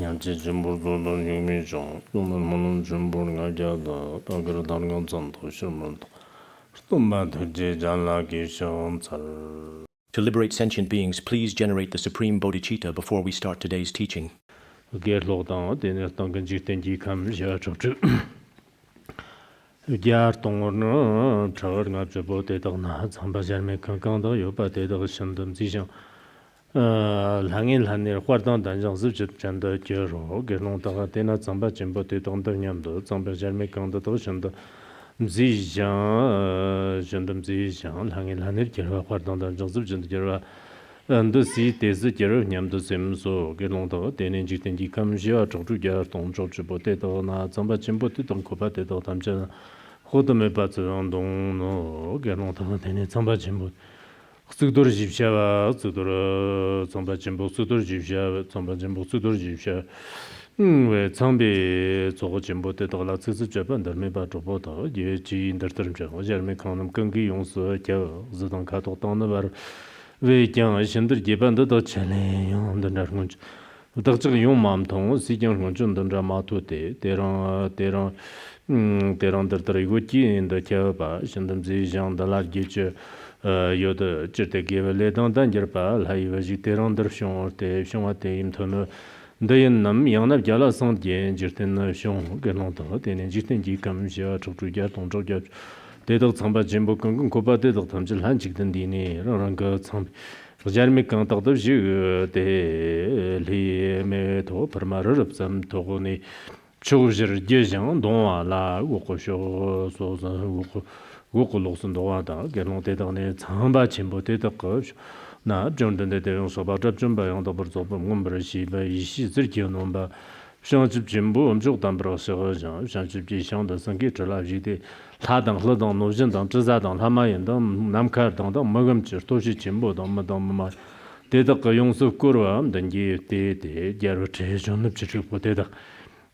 냠제 점보도 유미종 또는 점보가 자다 다그러 다른 전도 실문도 또만 제자라기 숑살. To liberate sentient beings, please generate the supreme bodhicitta before we start today's teaching. 게로당 데네스당 근지텐지 감샤 접주 야르동어는 저르가 접어대다나 참바잘메 강강도 요바대다 신덤지정 랑일한일 활동 단정습 접전도 겨로 게롱다가 데나 참바 점보대동도 냠도 참바잘메 강도도 신도 지정 신덤지정 랑일한일 겨로 활동 단정습 전도 겨로 안도시 대즈 겨로 냠도 셈소 게롱다가 데는 지텐지 감샤 접주자 동조주보대다나 참바 점보대동 코바대도 담전 호도메 바츠랑동노 게롱다가 데네 참바 점보 Sutras Jivshava, Sutra, Sambachimbo, Sutras Jivshava, Sambachimbo, Sutras Jivshava. Zambi, Zochimbo, Tedala, Sisi Japan, Dharmeba, Jobota, Yeji, Intertermja, Jeremy Conum, Gangi, Yons, Kya, Zidon Kato, Donavar, Vejang, Shinder, Giban, the Chile, on the Nargunch. Dr. Yom Mam Tong, Sijan Gunjun, Ramatu, Teran, the Triguchi, in the Kaba, Shindam Zijan, the Large. Yoda Jete gave a lead on Dangerpal, Haivajiter on the Shonte, Shonate, Imtono, Dayanam, Yana Jala Sandian, Jertin, Shon, Galanta, and Jitin G. Kamja, Chotuja, on Georgia, Dedo Samba Jimbo Kunkoba, Dedo Tamjil Hanchik Dini, Ranga Sam, Jeremy Kant of Ju, de Limeto, Permar, some Togoni, Choser Jejan, Don La, Wokosho, Sosa, Wokolosson Doada, Gelonte, Samba Chimbo, Tetakosh, Na, John de Deon Soba, Jumba, on the Borzo, Mumbrashi, by Ishi, Zirkionomba, Shanchip Jimbo, Jotambro, Sergeant, Shanchip Jishan, the Sankitra Lajide, Tadan, Hlodon, Nojan, Zadan, Hamayandam, Namkar, Dondam, Mogam, Toshi Chimbo, Madame Teta Yons of Kuruam, then give the Jarotation of Chichipoteta.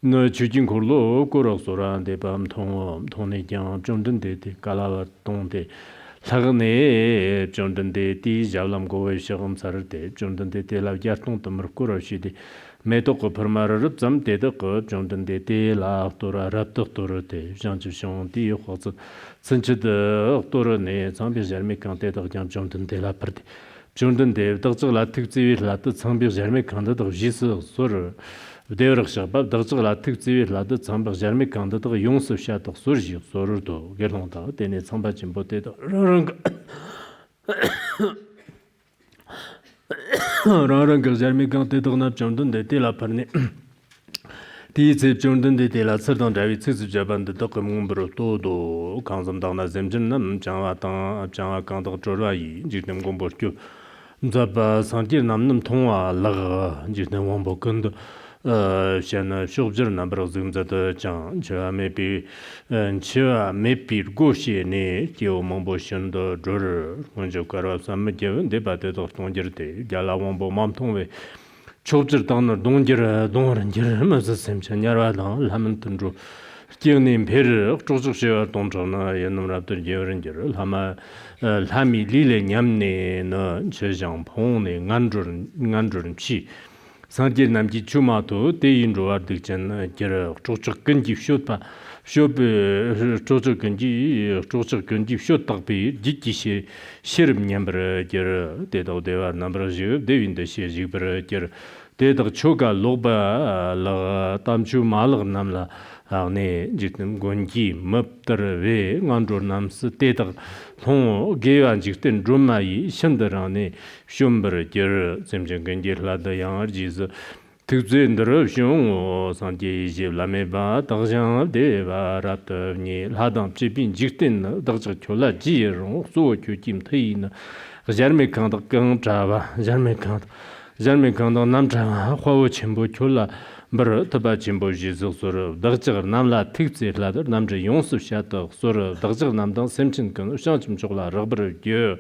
No Chujin Kurlo, Kurosora, de Bam Tom, Tony Jan, Jondan de Kalava Tonte, Sagane, Jondan de T, Jalam Go, Sharam Sarate, Jondan de la Yaton, Mercura Shidi, Metoko Permara Rupsam, Tedako, Jondan de la Tora Raptorate, Jean Chuchon, T. Hos, Sanchez de Torone, Zambi Jeremy Cantet of Jondan de la Party. Jondan de Dr. Latic, Latin, Zambi Jeremy Cantet of Jesus, Sor. Devrexabab, Dr. Latic, Lada, Samba, Jeremy Candet, Yons of Shat of Surgi, Sordo, Gerlonta, Denet Samba Chimbote, Raranga, Jeremy Cantet, Jondan de la Parne. These Jondan de la Certain David Japan, the Documbro, Todo, Kansam Dana Zemjanam, Jawatan, Java Kanto Jorai, Jitam Gomborku, Zaba Santir Namnum Tonga, Laga, Jitam Wombokund. Shana Shobjer number of them that Chan, Cha maybe Goshi, Ne, Kyo Momboshan, the Drawer, Monjokara, some given debated of Tonjerte, Gala Wombo Mamtonwe, Chobjer Donner, Donjer, Donner, as the same Chanyara, Lamenton Drew. Still named Perry, Joseph Donjona, Yanamraptor Jeranger, Hama, Lami Lile Yamne, Chejang Pony, Nandron Chi. Sanjir Namji Chumato, they in Roardican, Chochak Ganji Shotpa, Shop Chochak Ganji Shotapi, Jiki Shirim Yambra, Dead of their number of you, they in the Shibra, Dead of Choga Loba, La Tamchu Mal Namla, Ne, Jitin Gonji, Mupter Ve, Nandro Nams, Teta, Hon, Gay and Jitin Drumai, Shandarane, Shumber, Semjan Ganji, Lada Yangarjis, Tuxin the Russian, or Sanji, Lameba, Tarjan, Deva, Ratni, Hadam, Chipin, Jitin, Dr. Chola, Jir, so Chutim Tain, Jeremy Kant, Java, Jeremy Kant, Namja, Hua Chimbo Chola. But Tabachimbo Jesus or Dr. Namla takes it ladder, Namja Yons of Shadow, sort of Dr. Namdan, Sentient, Shanchim Chola, Rubber, Gear,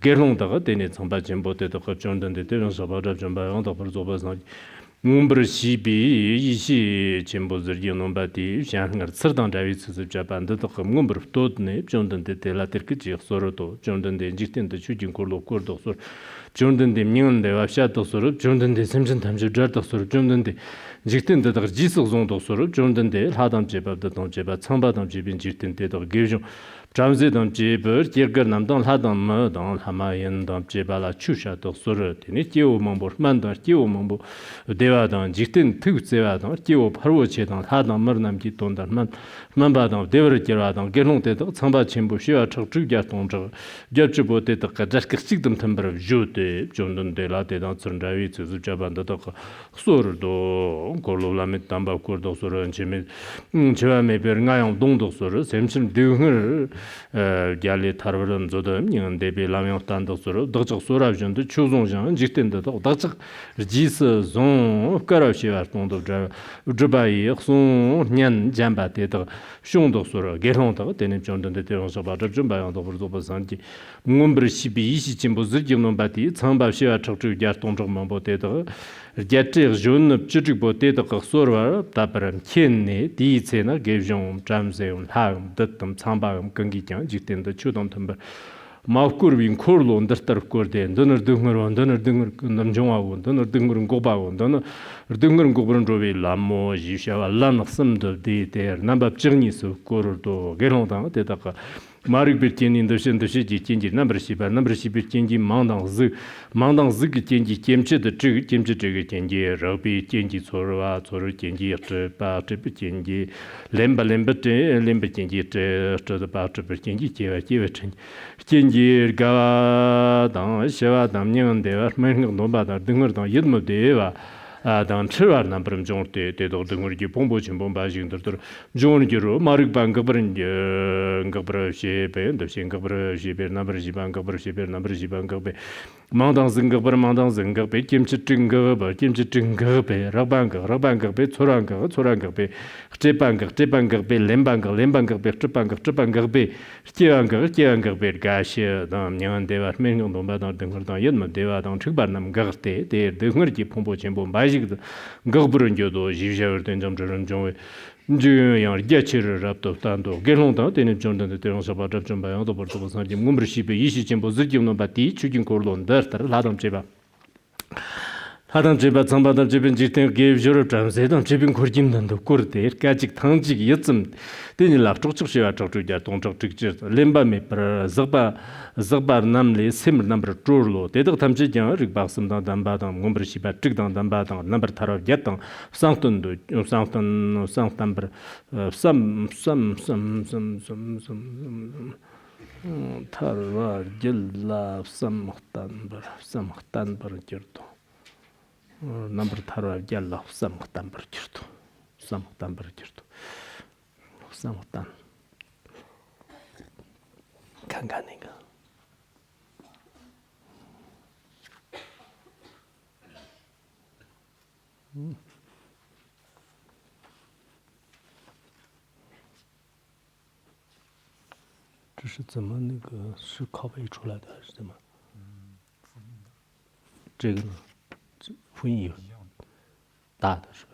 Gerlong, the Dennis, and Bachimbo, the Jondan, the Terrence of Adam by on the Persobas. Mumber Shibi, Ishi, Chimbo, the Yonombati, Shangar, certain Davids of Japan, the Mumber of Totne, Jondan, the Laterkichi, Soroto, Jondan, the Jitin, the shooting Kurdo, Kurdo, 존든데 명은데 와샤도 소르 존든데 심진 탐지 저도 소르 존든데 직든데 더 지속종도 소르 존든데 하담 제밥도 동 제밥 청바담 집인 직든데 더 개종 잠재담 제벌 제거 남당 하담 당 하마연 담 제발라 추샤도 소르 되니 기오몽보 만다 기오몽보 대와당 직든 특제와당 기오 바로 제당 하담 머남기 돈다만 만바당 대버를 제와당 개롱대도 청바 침부 쉬어 적주자 동저 접주보대도 가자식식듬 탐버 주대 존든데 라대당 선자위 주자반도 소르도 골로라메 담바 고르도 소르 제메 제와메 베르가용 동도 소르 샘심 등을 갈리 타르런 조덤 닝데베 라메 단도 소르 더적 소라준도 추종장 직된데도 더적 지스 종 가라시와 동도 주바이 손년 잠바데도 숑도 소르 게론도 되는 존든데 되어서 바저 좀 바양도 버도 버산지 문브르시비 이시침보 ዝጅምኖ 바티 참바시와 적주자 동적만 보데도 제트 존 찌직보데도 거소르와 답람 켄네 디체나 게종 잠세운 하음 듣듬 참바음 긍기장 직된도 추동텀버 마쿠르빈 콜로 언더스터 코르데 너너 등으로 남종하고 너너 등으로 고바고 너너 등으로 고브른 조비 라모 지샤와 란섬도 디데 남밥 증니스 코르도 게론당 데다가 마르비티닌 더신더시 진지 넘버시바 진지 망당즈 진지 켐체도 켐체 진지 러비 진지 소르와 소르 진지 바 진지 렘바 진지 저도 바 진지 제와 진지 가당 샤와 담년데 마르는 노바다 등어도 이드모데와 당 츠와 남브름 종때 때도 등으로기 봉보진 봉바진들도 종으로 마르방거버린 거버시베 더싱거버시베 남버시방거버시베 남버시방거베 망당승거버 김치증거베 라방거베 초랑거베 제방거베 렘방거베 쯔방거베 찌앙거베 가시 담년데와 맹용도 바다 등으로 연마데와 당 측반남 거때 데 등으로기 봉보진 봉바 거부른교도 지셔던 점들은 좀 주요 개체를 합도단도 개론도 되는 정도의 대응서 받을 좀 봐요도 벌써 선지 문브르시베 이시진보 ዝጅምኖ 바티 추진 고론더 하담 제바 참바담 제빈 지테 게브저를 잠세던 제빈 고르짐단도 고르데 까직 탕직 여쯤 되니라 쪽쪽시와 쪽쪽자 동쪽 직지 렘바메 프라 zagbar namle simr number trurlo dedag tamje jang rig baksam 담바당 문브르시바 찍당 담바당 number 타로 get당 상턴도 상탄버 삼 타르와 질라 삼탄버 저도 number 타로 젤라 삼탄버 저도 삼탄 간간이가 这是怎么那个是拷贝出来的还是怎么？这个复印有大的是吧？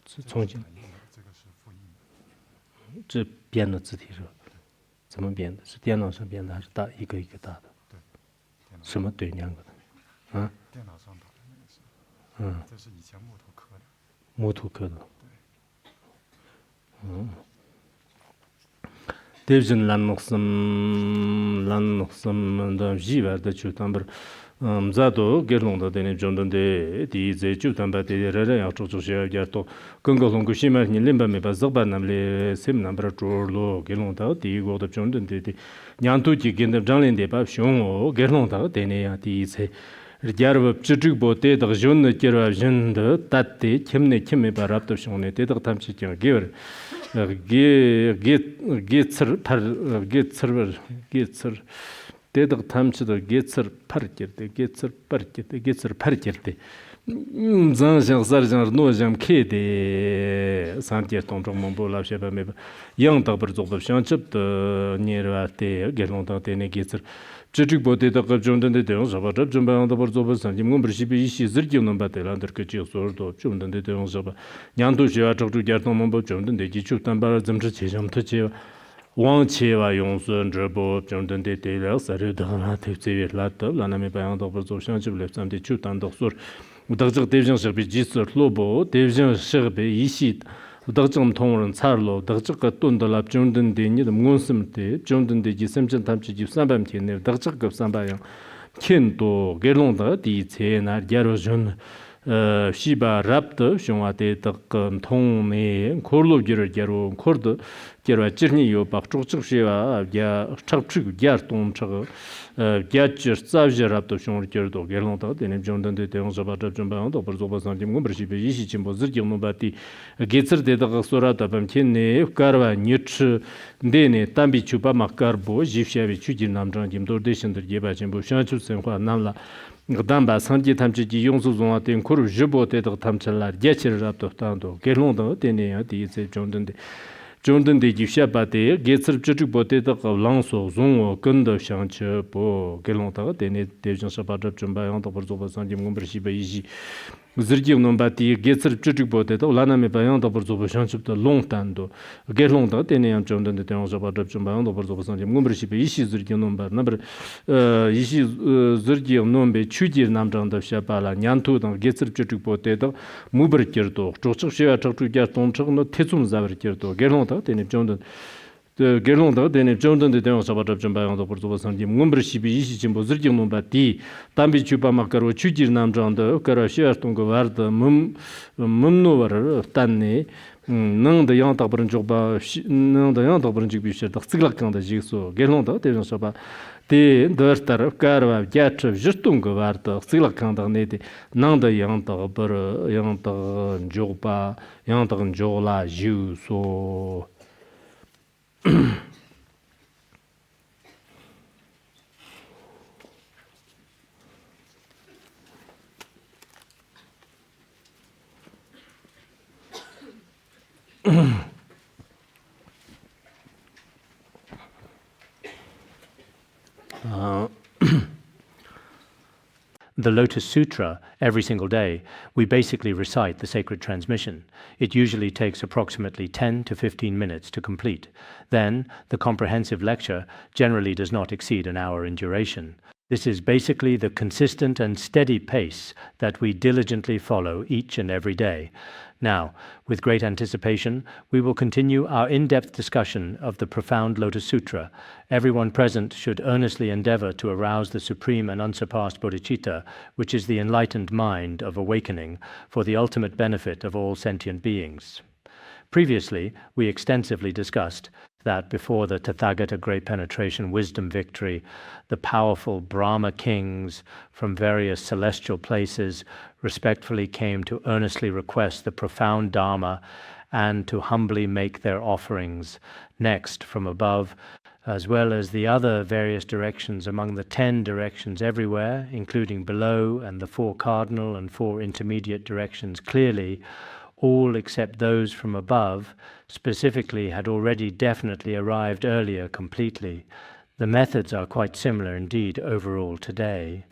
是从前这个是复印的。这编的字体是吧？怎么编的？是电脑上编的还是大一个一个大的？对，什么对两个的？啊？电脑上打的那个是。这是以前木头刻的。木头刻的。对。대신 란녹섬 다 지바다 주탐버 자도 게롱다 되는 정도인데 디제 주탐바데레레 야초초셔야또 건거송고 심하니 림바메 바즈바남레 셈남브라 조르로 게롱다 디고도 정도인데 냥투지 겐데 장린데 바숑오 게롱다 되네야 디제 리자르브 찌직보테 더존네 게라진데 따테 켐네 켐메 바랍도 숑네 데더 탐치죠 게르 게츠르 데덕 탐치도 게츠르 파르게데 zanjang sarjang nojam kede santier tongtong mongbo la sheba me yang ta ber zog shang chip de nierwa te gelong ta te ne getser chig bo de da jong de de so ba jong ba da ber zog san jim ngom ber shi bi shi zir ji non ba te lan der ke ji so do jong de de so ba nyang du shi ya zhog zhu ger tong mongbo jong de ji chu tan ba zim zhi che jam te ji Wang Qi wa Yong Sun Zhibo Zhong Den De De Le Sari Dang La Te Tse La Te La Na Me Ba Yang Dog Ber Zo Xiang Chi Le Sam De Chu Dan Dog Sur Dag Zhig De Zhing Shig Bi Ji Sur Lo Bo De Zhing Shig Bi Yi Xi Dag Zhig Tong Ren Car Lo Dag Zhig Dun De La Zhong Den De Ni De Ngun Sim De Zhong Den De Ji Sam Chen Tam Chi Ji San Bam Ti Ne Dag Zhig Ge San Ba Yang Qian Do Ge Long De Di Ce Na Ya Ro Zhun Shiba Rapta Shungwa De Dag Tong Ne Kor Lo Gir Gero Kor De Gero Jirni Yo Bak Chuk Chuk Shiwa Ya Chak Chuk Gyar Tong Chag Gyar Chir Tsav Jir Rapta Shungwa Gir Do Ge Long Da Denim Zhong Den De Deong Shaba Chab Zhong Ba Yang Do Bar Zo Ba Sang Jim Gom Bar Shiba Yi Shi Chimbo Zir Gyong No Ba Ti Ge Tsir De Dag Sura Da Bam Chen Ne Karwa Nyich De Ne Tambi Chupa Ma Karbo Jif Shawi Chu Jir Nam Zhang Jim Dor De Shin Der Ye Ba Chimbo Shang Chu Sen Hua Nam La Damba Sanji Tamchi Ji Yong Su Zong Ten Kur Jibo Te Dag Tam Chen La Ye Chir Rap Do Tang Do Ge Long Da De Ne Ya Di Se Zhong Den De Zhong Den De Ji Xia Ba De Ge Tsir Zhi Bo Te Dag Lang So Zong Wo Gen De Shang Che Bo Ge Long Da De Ne De Zhong Sha Ba Zhab Zhong Ba Yang Do Bar Zo Ba Sanji Mong Bar Shi Ba Yi Ji Zir Ji Non Ba Ti Ge Tsir Zhi Bo Te Dag La Na Me Ba Yang Do Bar Zo Ba Shang Che De Long Tan Do Ge Long Da De Ne Yang Zhong Den De Zhong Sha Ba Zhab Zhong Ba Yang Do Bar Zo Ba Sanji Mong Bar Shi Ba Yi Shi Zir Ji Non Ba Na Bar Yi Shi Zir Ji Non Be Chu Ji Nam Zhang Da Sha Ba La Nyan Tu Dang Ge Tsir Zhi Bo Te Dag Mu Bar Kir Do Zhog Chig Shwa Chig Chu Gyar Tong Chig No Te Zum Za Bar Kir Do Ge Long Da De Ne Zhong Den De Ge Long Da De Ne Zhong Den De Zhong Sha Ba Zhab Zhong Ba Yang Do Bar Zo Ba Sanji Mong Bar Shi Ba Yi Shi Jin Bo Zir Ji Non Ba Ti Tam Bi Chu Ba Ma Kar Wo Chu Ji Nam Zhang Da Kar Shwa Tong Go War Da Mum No War Tan Ne Nang Da Yang Tak Bar Jog Ba Nang Da Yang Tak Bar Jig Bi Shi Da Zig Lak Kang Da Ji So Ge Long Da De Zhong Sha Ba De Dar Tar Kar Wa Ja Chh Zhi Tong Go War Da Zig Lak Kang Da Ne De Nang Da Yang Tak Bar Yang Tak Jog Ba Yang Tak Jog La Ji So The Lotus Sutra, every single day, we basically recite the sacred transmission. It usually takes approximately 10 to 15 minutes to complete. Then, the comprehensive lecture generally does not exceed an hour in duration. This is basically the consistent and steady pace that we diligently follow each and every day. Now, with great anticipation, we will continue our in-depth discussion of the profound Lotus Sutra. Everyone present should earnestly endeavor to arouse the supreme and unsurpassed bodhicitta, which is the enlightened mind of awakening, for the ultimate benefit of all sentient beings. Previously, we extensively discussed that before the Tathagata Great Penetration Wisdom Victory, the powerful Brahma kings from various celestial places respectfully came to earnestly request the profound Dharma and to humbly make their offerings. Next, from above, as well as the other various directions among the 10 directions everywhere, including below and the 4 cardinal and 4 intermediate directions clearly, all except those from above, specifically had already definitely arrived earlier completely. The methods are quite similar indeed overall today.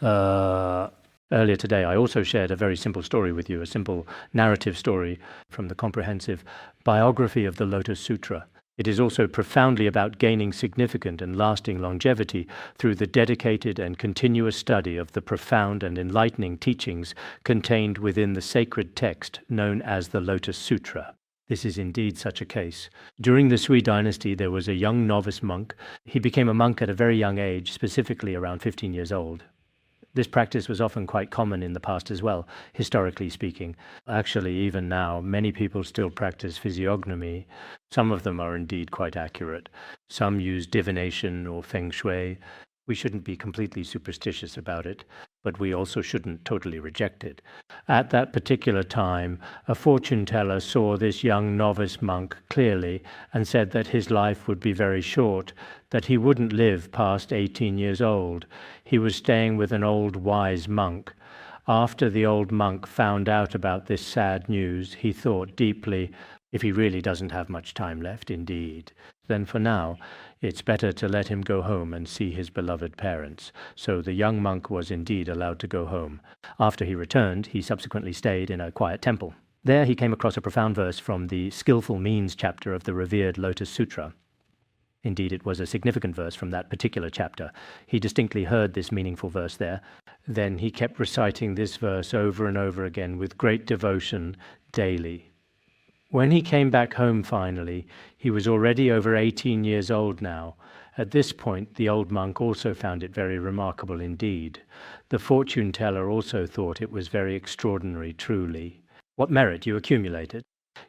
Earlier today I also shared a very simple story with you, a simple narrative story from the comprehensive biography of the Lotus Sutra. It is also profoundly about gaining significant and lasting longevity through the dedicated and continuous study of the profound and enlightening teachings contained within the sacred text known as the Lotus Sutra. This is indeed such a case. During the Sui dynasty, there was a young novice monk. He became a monk at a very young age, specifically around 15 years old. This practice was often quite common in the past as well, historically speaking. Actually, even now, many people still practice physiognomy. Some of them are indeed quite accurate. Some use divination or feng shui. We shouldn't be completely superstitious about it, but we also shouldn't totally reject it. At that particular time, a fortune teller saw this young novice monk clearly and said that his life would be very short, that he wouldn't live past 18 years old. He was staying with an old wise monk. After the old monk found out about this sad news, he thought deeply, if he really doesn't have much time left, indeed, then for now, it's better to let him go home and see his beloved parents. So the young monk was indeed allowed to go home. After he returned, he subsequently stayed in a quiet temple. There he came across a profound verse from the Skillful Means chapter of the revered Lotus Sutra. Indeed, it was a significant verse from that particular chapter. He distinctly heard this meaningful verse there. Then he kept reciting this verse over and over again with great devotion daily. When he came back home finally, he was already over 18 years old now. At this point, the old monk also found it very remarkable indeed. The fortune teller also thought it was very extraordinary, truly. What merit you accumulated?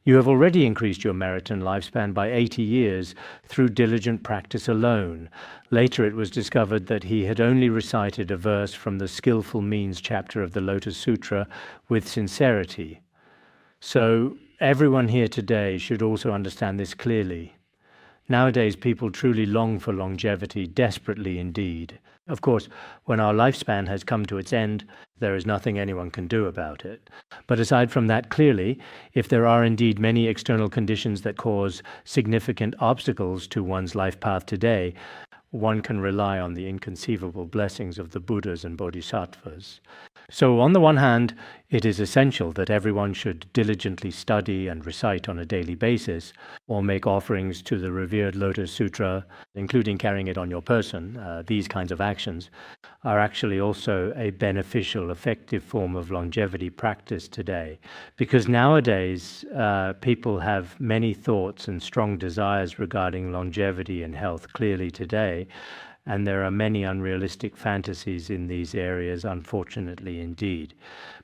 You have already increased your merit and lifespan by 80 years through diligent practice alone. Later it was discovered that he had only recited a verse from the Skillful Means chapter of the Lotus Sutra with sincerity. So everyone here today should also understand this clearly. Nowadays people truly long for longevity, desperately indeed. Of course, when our lifespan has come to its end, there is nothing anyone can do about it. But aside from that, clearly, if there are indeed many external conditions that cause significant obstacles to one's life path today, one can rely on the inconceivable blessings of the Buddhas and Bodhisattvas. So on the one hand, it is essential that everyone should diligently study and recite on a daily basis, or make offerings to the revered Lotus Sutra, including carrying it on your person. These kinds of actions are actually also a beneficial, effective form of longevity practice today. Because nowadays, people have many thoughts and strong desires regarding longevity and health clearly today. And there are many unrealistic fantasies in these areas, unfortunately indeed.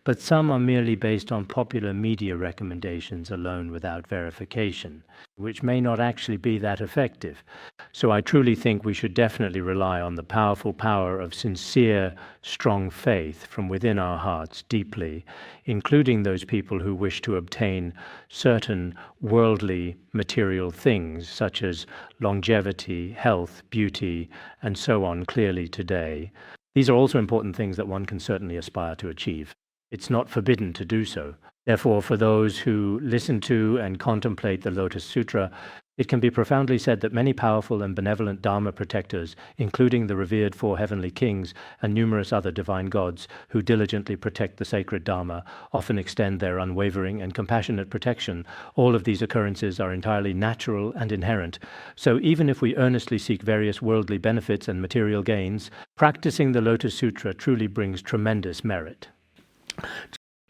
But some are merely based on popular media recommendations alone without verification, which may not actually be that effective. So I truly think we should definitely rely on the powerful power of sincere, strong faith from within our hearts deeply, including those people who wish to obtain certain worldly material things such as longevity, health, beauty, and so on clearly today. These are also important things that one can certainly aspire to achieve. It's not forbidden to do so. Therefore, for those who listen to and contemplate the Lotus Sutra, it can be profoundly said that many powerful and benevolent Dharma protectors, including the revered four heavenly kings and numerous other divine gods who diligently protect the sacred Dharma, often extend their unwavering and compassionate protection. All of these occurrences are entirely natural and inherent. So even if we earnestly seek various worldly benefits and material gains, practicing the Lotus Sutra truly brings tremendous merit.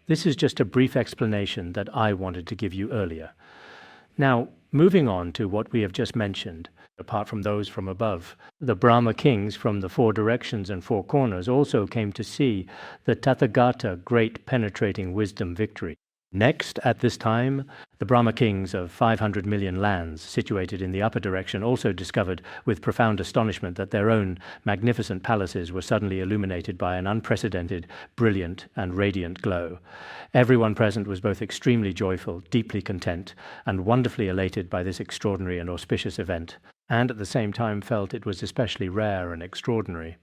This is just a brief explanation that I wanted to give you earlier. Now, moving on to what we have just mentioned, apart from those from above, the Brahma kings from the four directions and four corners also came to see the Tathagata great penetrating wisdom victory. Next, at this time, the Brahma kings of 500 million lands situated in the upper direction also discovered with profound astonishment that their own magnificent palaces were suddenly illuminated by an unprecedented, brilliant and radiant glow. Everyone present was both extremely joyful, deeply content, and wonderfully elated by this extraordinary and auspicious event, and at the same time felt it was especially rare and extraordinary.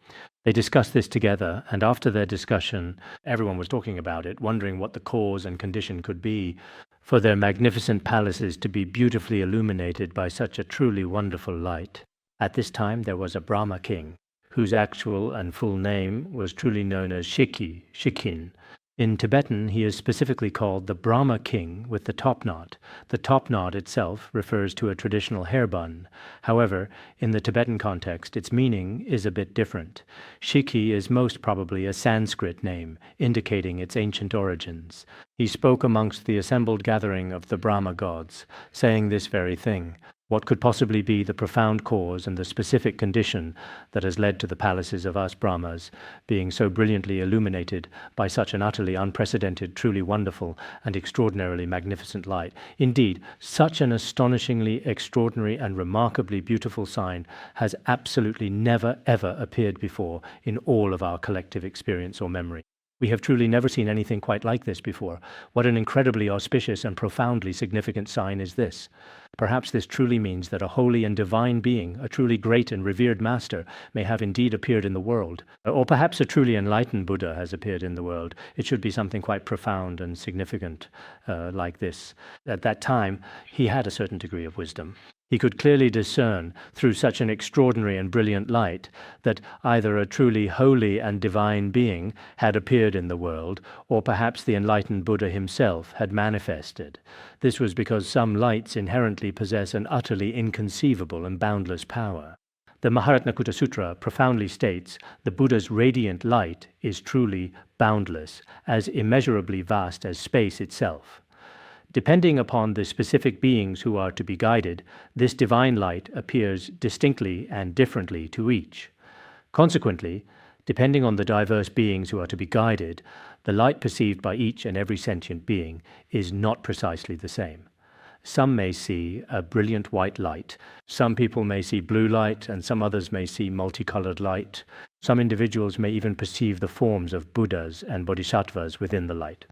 They discussed this together, and after their discussion, everyone was talking about it, wondering what the cause and condition could be for their magnificent palaces to be beautifully illuminated by such a truly wonderful light. At this time, there was a Brahma king, whose actual and full name was truly known as Shikin. In Tibetan, he is specifically called the Brahma king with the top knot. The top knot itself refers to a traditional hair bun. However, in the Tibetan context, its meaning is a bit different. Shiki is most probably a Sanskrit name, indicating its ancient origins. He spoke amongst the assembled gathering of the Brahma gods, saying this very thing. What could possibly be the profound cause and the specific condition that has led to the palaces of us Brahmas being so brilliantly illuminated by such an utterly unprecedented, truly wonderful, and extraordinarily magnificent light? Indeed, such an astonishingly extraordinary and remarkably beautiful sign has absolutely never ever appeared before in all of our collective experience or memory. We have truly never seen anything quite like this before. What an incredibly auspicious and profoundly significant sign is this. Perhaps this truly means that a holy and divine being, a truly great and revered master, may have indeed appeared in the world. Or perhaps a truly enlightened Buddha has appeared in the world. It should be something quite profound and significant like this. At that time, he had a certain degree of wisdom. He could clearly discern, through such an extraordinary and brilliant light, that either a truly holy and divine being had appeared in the world, or perhaps the enlightened Buddha himself had manifested. This was because some lights inherently possess an utterly inconceivable and boundless power. The Mahayana Sutra profoundly states the Buddha's radiant light is truly boundless, as immeasurably vast as space itself. Depending upon the specific beings who are to be guided, this divine light appears distinctly and differently to each. Consequently, depending on the diverse beings who are to be guided, the light perceived by each and every sentient being is not precisely the same. Some may see a brilliant white light, some people may see blue light, and some others may see multicolored light. Some individuals may even perceive the forms of Buddhas and Bodhisattvas within the light.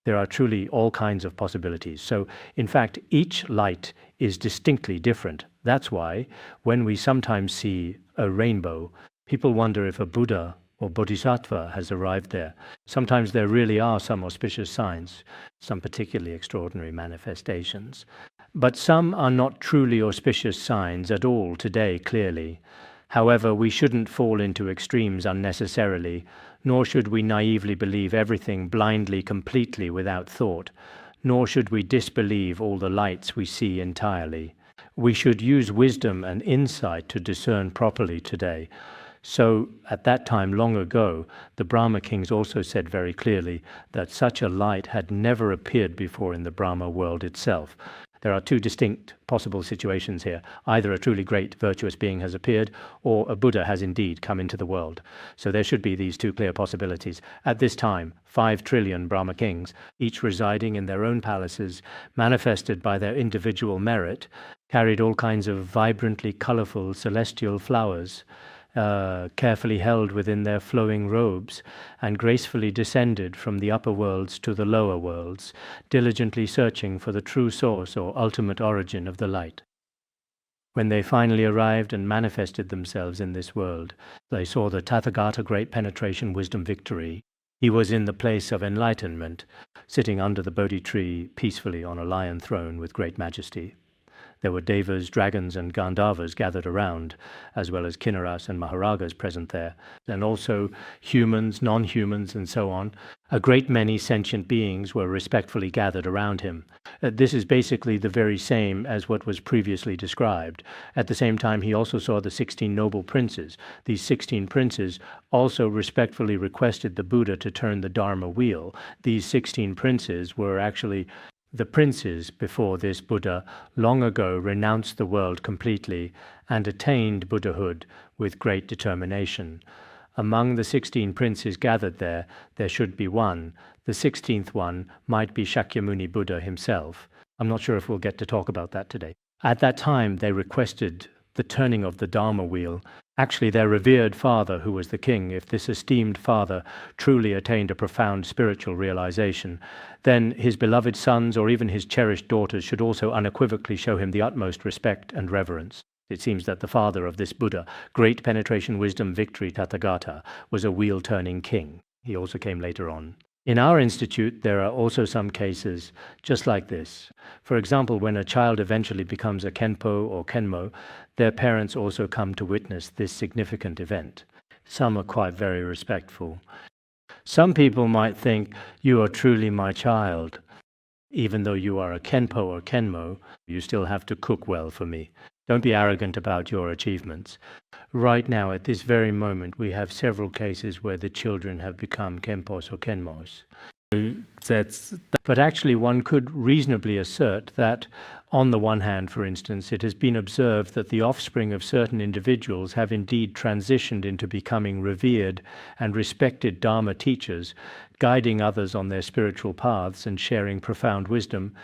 There are truly all kinds of possibilities. So, in fact, each light is distinctly different. That's why, when we sometimes see a rainbow, people wonder if a Buddha or Bodhisattva has arrived there. Sometimes there really are some auspicious signs, some particularly extraordinary manifestations. But some are not truly auspicious signs at all today, clearly. However, we shouldn't fall into extremes unnecessarily, nor should we naively believe everything blindly, completely, without thought, nor should we disbelieve all the lights we see entirely. We should use wisdom and insight to discern properly today. So, at that time, long ago, the Brahma kings also said very clearly that such a light had never appeared before in the Brahma world itself. There are two distinct possible situations here. Either a truly great virtuous being has appeared, or a Buddha has indeed come into the world. So there should be these two clear possibilities. At this time, 5 trillion Brahma kings, each residing in their own palaces, manifested by their individual merit, carried all kinds of vibrantly colorful celestial flowers, carefully held within their flowing robes, and gracefully descended from the upper worlds to the lower worlds, diligently searching for the true source or ultimate origin of the light. When they finally arrived and manifested themselves in this world, they saw the Tathagata great penetration wisdom victory. He was in the place of enlightenment, sitting under the Bodhi tree peacefully on a lion throne with great majesty. There were devas, dragons, and Gandharvas gathered around, as well as kinnaras and maharagas present there, and also humans, non-humans, and so on. A great many sentient beings were respectfully gathered around him. This is basically the very same as what was previously described. At the same time, he also saw the 16 noble princes. These 16 princes also respectfully requested the Buddha to turn the Dharma wheel. These 16 princes were actually the princes before this Buddha long ago renounced the world completely and attained Buddhahood with great determination. Among the 16 princes gathered there should be one. The 16th one might be Shakyamuni Buddha himself. I'm not sure if we'll get to talk about that today. At that time, they requested the turning of the Dharma wheel. Actually, their revered father, who was the king, if this esteemed father truly attained a profound spiritual realization, then his beloved sons or even his cherished daughters should also unequivocally show him the utmost respect and reverence. It seems that the father of this Buddha, great penetration wisdom victory Tathagata, was a wheel-turning king. He also came later on. In our institute, there are also some cases just like this. For example, when a child eventually becomes a Kenpo or Kenmo, their parents also come to witness this significant event. Some are quite very respectful. Some people might think, "You are truly my child. Even though you are a Kenpo or Kenmo, you still have to cook well for me. Don't be arrogant about your achievements." Right now, at this very moment, we have several cases where the children have become Kenpos or Kenmos. But actually, one could reasonably assert that, on the one hand, for instance, it has been observed that the offspring of certain individuals have indeed transitioned into becoming revered and respected Dharma teachers, guiding others on their spiritual paths and sharing profound wisdom.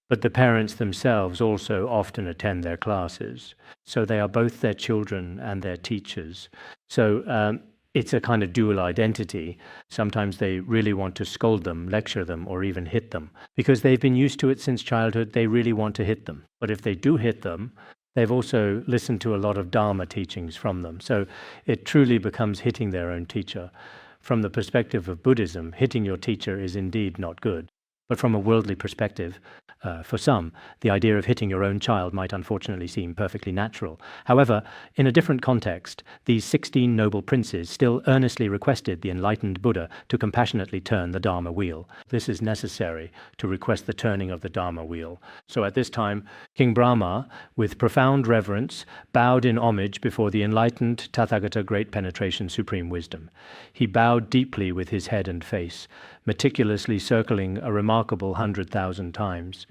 But the parents themselves also often attend their classes. So they are both their children and their teachers. So it's a kind of dual identity. Sometimes they really want to scold them, lecture them, or even hit them. Because they've been used to it since childhood, they really want to hit them. But if they do hit them, they've also listened to a lot of Dharma teachings from them. So it truly becomes hitting their own teacher. From the perspective of Buddhism, hitting your teacher is indeed not good. But from a worldly perspective, for some, the idea of hitting your own child might unfortunately seem perfectly natural. However, in a different context, these 16 noble princes still earnestly requested the enlightened Buddha to compassionately turn the Dharma wheel. This is necessary to request the turning of the Dharma wheel. So at this time, King Brahma, with profound reverence, bowed in homage before the enlightened Tathagata Great Penetration Supreme Wisdom. He bowed deeply with his head and face, meticulously circling a remarkable 100,000 times.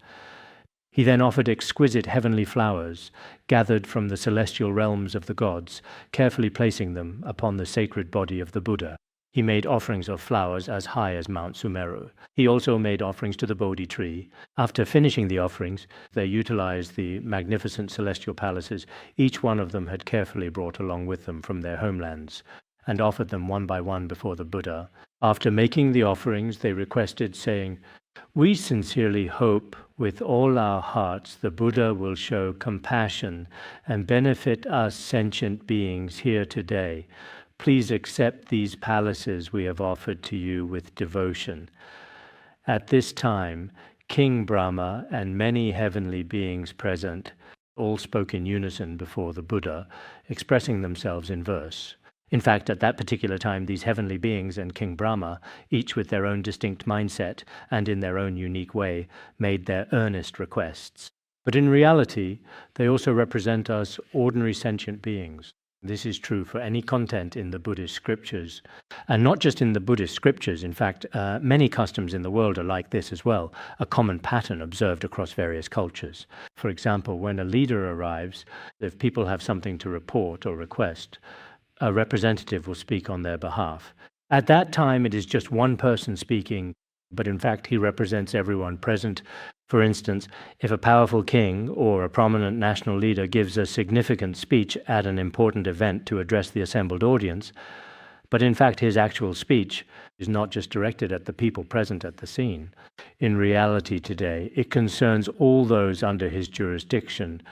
He then offered exquisite heavenly flowers, gathered from the celestial realms of the gods, carefully placing them upon the sacred body of the Buddha. He made offerings of flowers as high as Mount Sumeru. He also made offerings to the Bodhi tree. After finishing the offerings, they utilized the magnificent celestial palaces each one of them had carefully brought along with them from their homelands, and offered them one by one before the Buddha. After making the offerings, they requested, saying, "We sincerely hope with all our hearts the Buddha will show compassion and benefit us sentient beings here today. Please accept these palaces we have offered to you with devotion." At this time, King Brahma and many heavenly beings present all spoke in unison before the Buddha, expressing themselves in verse. In fact, at that particular time, these heavenly beings and King Brahma, each with their own distinct mindset and in their own unique way, made their earnest requests. But in reality, they also represent us ordinary sentient beings. This is true for any content in the Buddhist scriptures. And not just in the Buddhist scriptures, in fact, many customs in the world are like this as well, a common pattern observed across various cultures. For example, when a leader arrives, if people have something to report or request, a representative will speak on their behalf. At that time, it is just one person speaking, but in fact, he represents everyone present. For instance, if a powerful king or a prominent national leader gives a significant speech at an important event to address the assembled audience, but in fact his actual speech is not just directed at the people present at the scene. In reality today, it concerns all those under his jurisdiction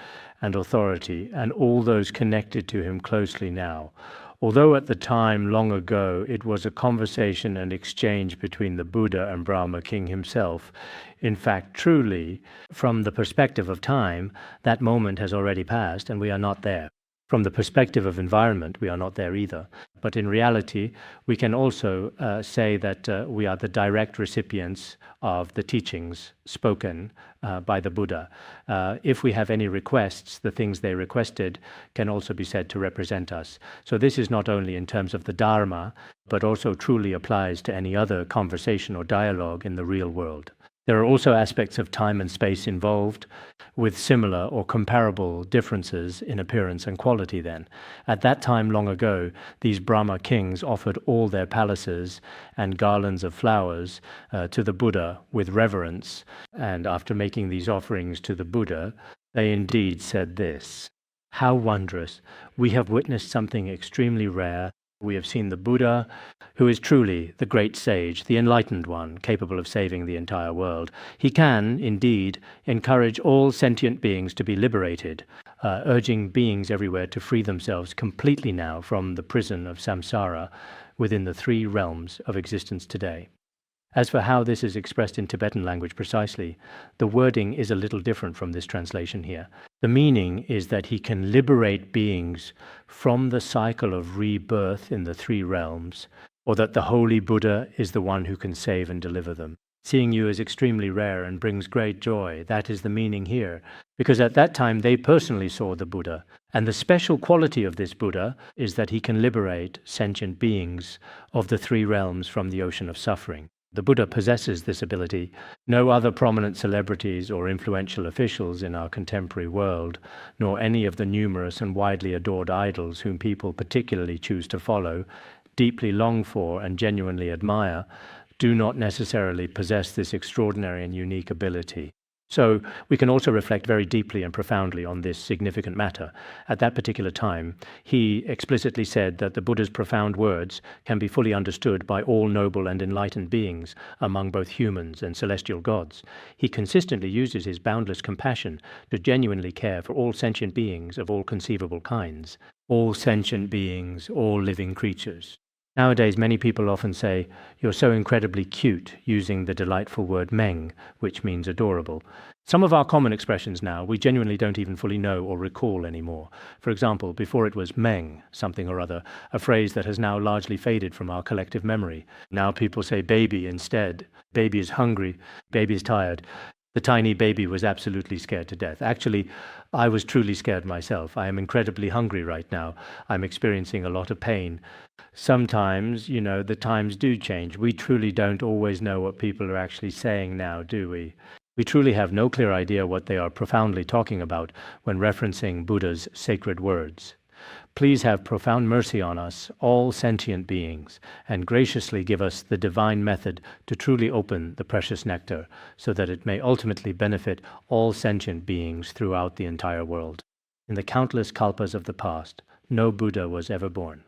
and authority and all those connected to him closely now. Although at the time, long ago, it was a conversation and exchange between the Buddha and Brahma King himself, in fact, truly, from the perspective of time, that moment has already passed and we are not there. From the perspective of environment, we are not there either. But in reality, we can also say that we are the direct recipients of the teachings spoken by the Buddha. If we have any requests, the things they requested can also be said to represent us. So this is not only in terms of the Dharma, but also truly applies to any other conversation or dialogue in the real world. There are also aspects of time and space involved, with similar or comparable differences in appearance and quality then. At that time long ago, these Brahma kings offered all their palaces and garlands of flowers to the Buddha with reverence, and after making these offerings to the Buddha, they indeed said this: "How wondrous! We have witnessed something extremely rare. We have seen the Buddha, who is truly the great sage, the enlightened one, capable of saving the entire world. He can, indeed, encourage all sentient beings to be liberated, urging beings everywhere to free themselves completely now from the prison of samsara within the 3 realms of existence today." As for how this is expressed in Tibetan language precisely, the wording is a little different from this translation here. The meaning is that he can liberate beings from the cycle of rebirth in the 3 realms, or that the holy Buddha is the one who can save and deliver them. Seeing you is extremely rare and brings great joy. That is the meaning here, because at that time they personally saw the Buddha. And the special quality of this Buddha is that he can liberate sentient beings of the 3 realms from the ocean of suffering. The Buddha possesses this ability. No other prominent celebrities or influential officials in our contemporary world, nor any of the numerous and widely adored idols whom people particularly choose to follow, deeply long for and genuinely admire, do not necessarily possess this extraordinary and unique ability. So we can also reflect very deeply and profoundly on this significant matter. At that particular time, he explicitly said that the Buddha's profound words can be fully understood by all noble and enlightened beings among both humans and celestial gods. He consistently uses his boundless compassion to genuinely care for all sentient beings of all conceivable kinds, all sentient beings, all living creatures. Nowadays, many people often say, "You're so incredibly cute," using the delightful word meng, which means adorable. Some of our common expressions now, we genuinely don't even fully know or recall anymore. For example, before it was meng, something or other, a phrase that has now largely faded from our collective memory. Now people say baby instead. Baby is hungry, baby is tired. The tiny baby was absolutely scared to death. Actually, I was truly scared myself. I am incredibly hungry right now. I'm experiencing a lot of pain. Sometimes, the times do change. We truly don't always know what people are actually saying now, do we? We truly have no clear idea what they are profoundly talking about when referencing Buddha's sacred words. Please have profound mercy on us, all sentient beings, and graciously give us the divine method to truly open the precious nectar, so that it may ultimately benefit all sentient beings throughout the entire world. In the countless kalpas of the past, no Buddha was ever born.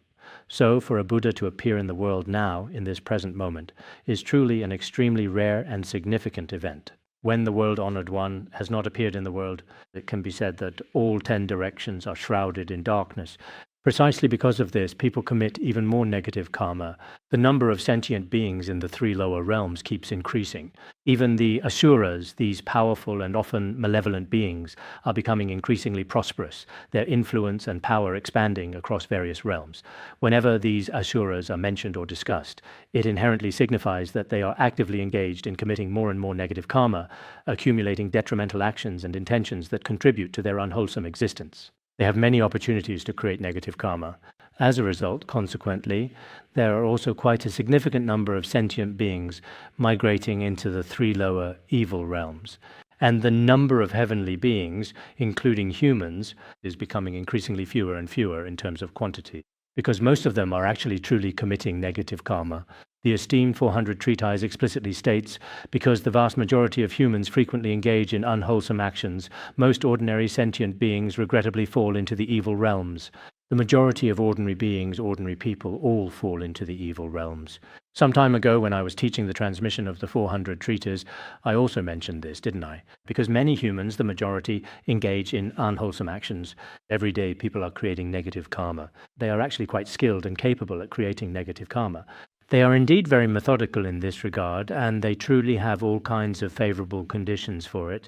So, for a Buddha to appear in the world now, in this present moment, is truly an extremely rare and significant event. When the world-honored one has not appeared in the world, it can be said that all 10 directions are shrouded in darkness. Precisely because of this, people commit even more negative karma. The number of sentient beings in the 3 lower realms keeps increasing. Even the asuras, these powerful and often malevolent beings, are becoming increasingly prosperous, their influence and power expanding across various realms. Whenever these asuras are mentioned or discussed, it inherently signifies that they are actively engaged in committing more and more negative karma, accumulating detrimental actions and intentions that contribute to their unwholesome existence. They have many opportunities to create negative karma. As a result, consequently, there are also quite a significant number of sentient beings migrating into the 3 lower evil realms. And the number of heavenly beings, including humans, is becoming increasingly fewer and fewer in terms of quantity, because most of them are actually truly committing negative karma. The esteemed 400 treatise explicitly states, because the vast majority of humans frequently engage in unwholesome actions, most ordinary sentient beings regrettably fall into the evil realms. The majority of ordinary beings, ordinary people, all fall into the evil realms. Some time ago, when I was teaching the transmission of the 400 treatises, I also mentioned this, didn't I? Because many humans, the majority, engage in unwholesome actions. Every day, people are creating negative karma. They are actually quite skilled and capable at creating negative karma. They are indeed very methodical in this regard, and they truly have all kinds of favorable conditions for it.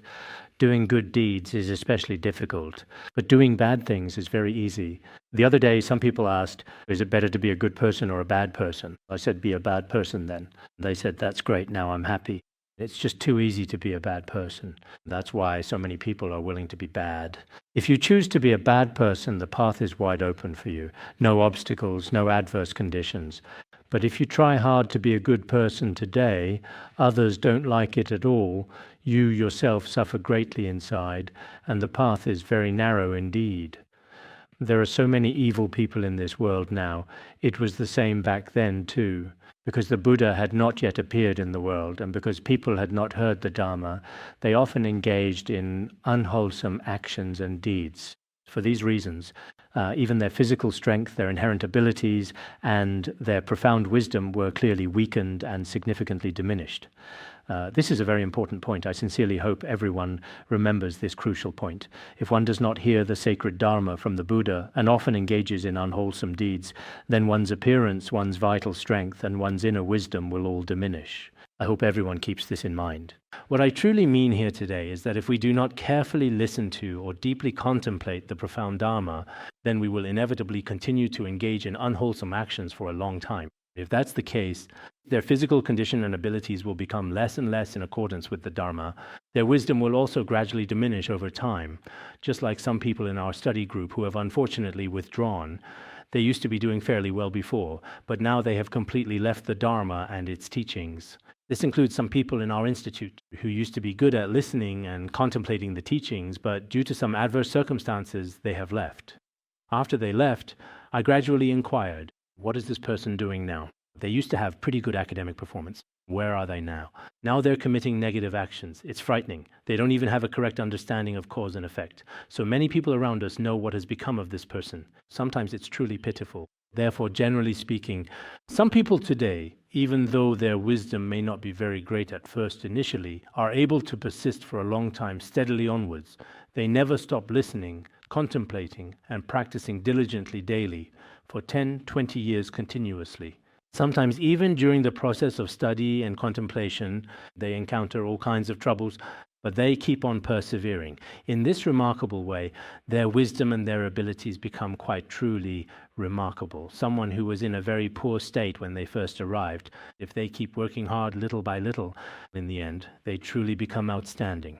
Doing good deeds is especially difficult, but doing bad things is very easy. The other day, some people asked, is it better to be a good person or a bad person? I said, be a bad person then. They said, that's great, now I'm happy. It's just too easy to be a bad person. That's why so many people are willing to be bad. If you choose to be a bad person, the path is wide open for you. No obstacles, no adverse conditions. But if you try hard to be a good person today, others don't like it at all, you yourself suffer greatly inside, and the path is very narrow indeed. There are so many evil people in this world now. It was the same back then too. Because the Buddha had not yet appeared in the world, and because people had not heard the Dharma, they often engaged in unwholesome actions and deeds. For these reasons, even their physical strength, their inherent abilities, and their profound wisdom were clearly weakened and significantly diminished. This is a very important point. I sincerely hope everyone remembers this crucial point. If one does not hear the sacred Dharma from the Buddha and often engages in unwholesome deeds, then one's appearance, one's vital strength, and one's inner wisdom will all diminish. I hope everyone keeps this in mind. What I truly mean here today is that if we do not carefully listen to or deeply contemplate the profound Dharma, then we will inevitably continue to engage in unwholesome actions for a long time. If that's the case, their physical condition and abilities will become less and less in accordance with the Dharma. Their wisdom will also gradually diminish over time, just like some people in our study group who have unfortunately withdrawn. They used to be doing fairly well before, but now they have completely left the Dharma and its teachings. This includes some people in our institute who used to be good at listening and contemplating the teachings, but due to some adverse circumstances, they have left. After they left, I gradually inquired, what is this person doing now? They used to have pretty good academic performance. Where are they now? Now they're committing negative actions. It's frightening. They don't even have a correct understanding of cause and effect. So many people around us know what has become of this person. Sometimes it's truly pitiful. Therefore, generally speaking, some people today, even though their wisdom may not be very great at first initially, are able to persist for a long time steadily onwards. They never stop listening, contemplating, and practicing diligently daily for 10, 20 years continuously. Sometimes even during the process of study and contemplation, they encounter all kinds of troubles, but they keep on persevering. In this remarkable way, their wisdom and their abilities become quite truly remarkable. Someone who was in a very poor state when they first arrived, if they keep working hard little by little, in the end, they truly become outstanding.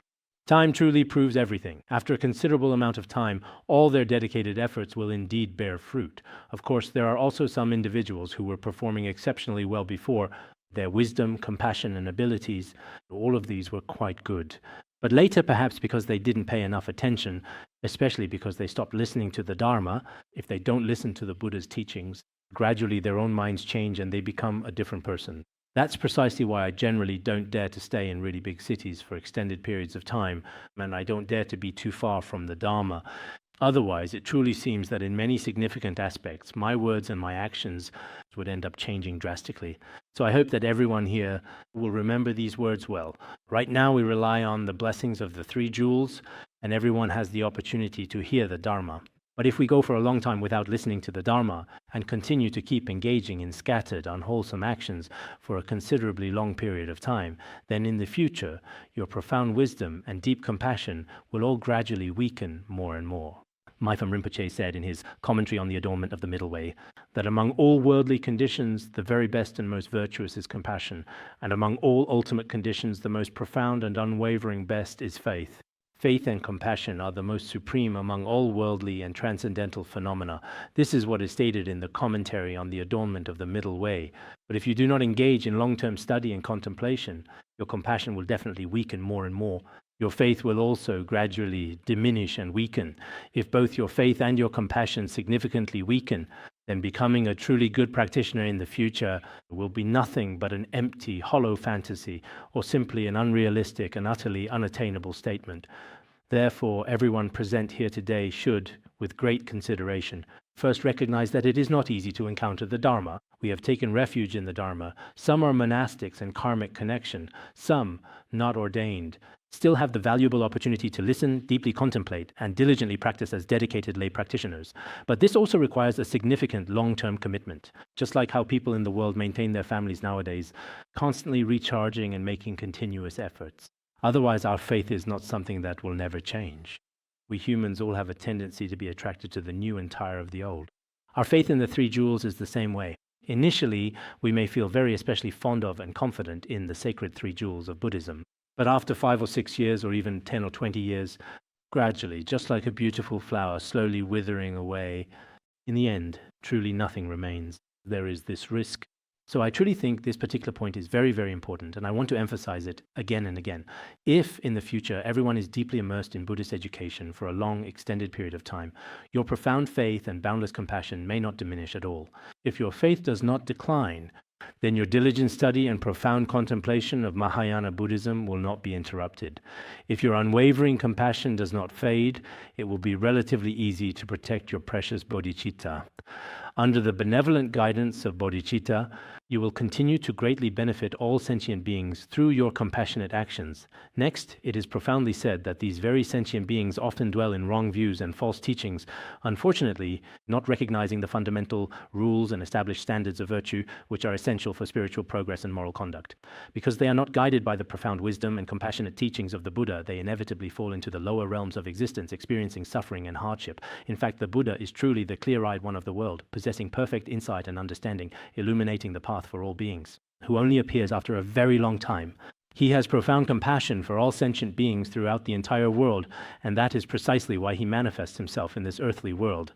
Time truly proves everything. After a considerable amount of time, all their dedicated efforts will indeed bear fruit. Of course, there are also some individuals who were performing exceptionally well before. Their wisdom, compassion, and abilities, all of these were quite good. But later, perhaps because they didn't pay enough attention, especially because they stopped listening to the Dharma, if they don't listen to the Buddha's teachings, gradually their own minds change and they become a different person. That's precisely why I generally don't dare to stay in really big cities for extended periods of time, and I don't dare to be too far from the Dharma. Otherwise, it truly seems that in many significant aspects, my words and my actions would end up changing drastically. So I hope that everyone here will remember these words well. Right now, we rely on the blessings of the three jewels, and everyone has the opportunity to hear the Dharma. But if we go for a long time without listening to the Dharma and continue to keep engaging in scattered, unwholesome actions for a considerably long period of time, then in the future, your profound wisdom and deep compassion will all gradually weaken more and more. Mipham Rinpoche said in his commentary on the adornment of the middle way that among all worldly conditions, the very best and most virtuous is compassion, and among all ultimate conditions, the most profound and unwavering best is faith. Faith and compassion are the most supreme among all worldly and transcendental phenomena. This is what is stated in the commentary on the adornment of the middle way. But if you do not engage in long-term study and contemplation, your compassion will definitely weaken more and more. Your faith will also gradually diminish and weaken. If both your faith and your compassion significantly weaken, then becoming a truly good practitioner in the future will be nothing but an empty, hollow fantasy, or simply an unrealistic and utterly unattainable statement. Therefore, everyone present here today should, with great consideration, first recognize that it is not easy to encounter the Dharma. We have taken refuge in the Dharma. Some are monastics and karmic connection, some, not ordained, still have the valuable opportunity to listen, deeply contemplate, and diligently practice as dedicated lay practitioners. But this also requires a significant long-term commitment, just like how people in the world maintain their families nowadays, constantly recharging and making continuous efforts. Otherwise, our faith is not something that will never change. We humans all have a tendency to be attracted to the new and tire of the old. Our faith in the three jewels is the same way. Initially, we may feel very especially fond of and confident in the sacred three jewels of Buddhism. But after 5 or 6 years, or even 10 or 20 years, gradually, just like a beautiful flower slowly withering away, in the end, truly nothing remains. There is this risk. So I truly think this particular point is very, very important, and I want to emphasize it again and again. If in the future everyone is deeply immersed in Buddhist education for a long, extended period of time, your profound faith and boundless compassion may not diminish at all. If your faith does not decline, then your diligent study and profound contemplation of Mahayana Buddhism will not be interrupted. If your unwavering compassion does not fade, it will be relatively easy to protect your precious bodhicitta. Under the benevolent guidance of bodhicitta, you will continue to greatly benefit all sentient beings through your compassionate actions. Next, it is profoundly said that these very sentient beings often dwell in wrong views and false teachings, unfortunately, not recognizing the fundamental rules and established standards of virtue which are essential for spiritual progress and moral conduct. Because they are not guided by the profound wisdom and compassionate teachings of the Buddha, they inevitably fall into the lower realms of existence, experiencing suffering and hardship. In fact, the Buddha is truly the clear-eyed one of the world, possessing perfect insight and understanding, illuminating the path for all beings, who only appears after a very long time. He has profound compassion for all sentient beings throughout the entire world, and that is precisely why he manifests himself in this earthly world.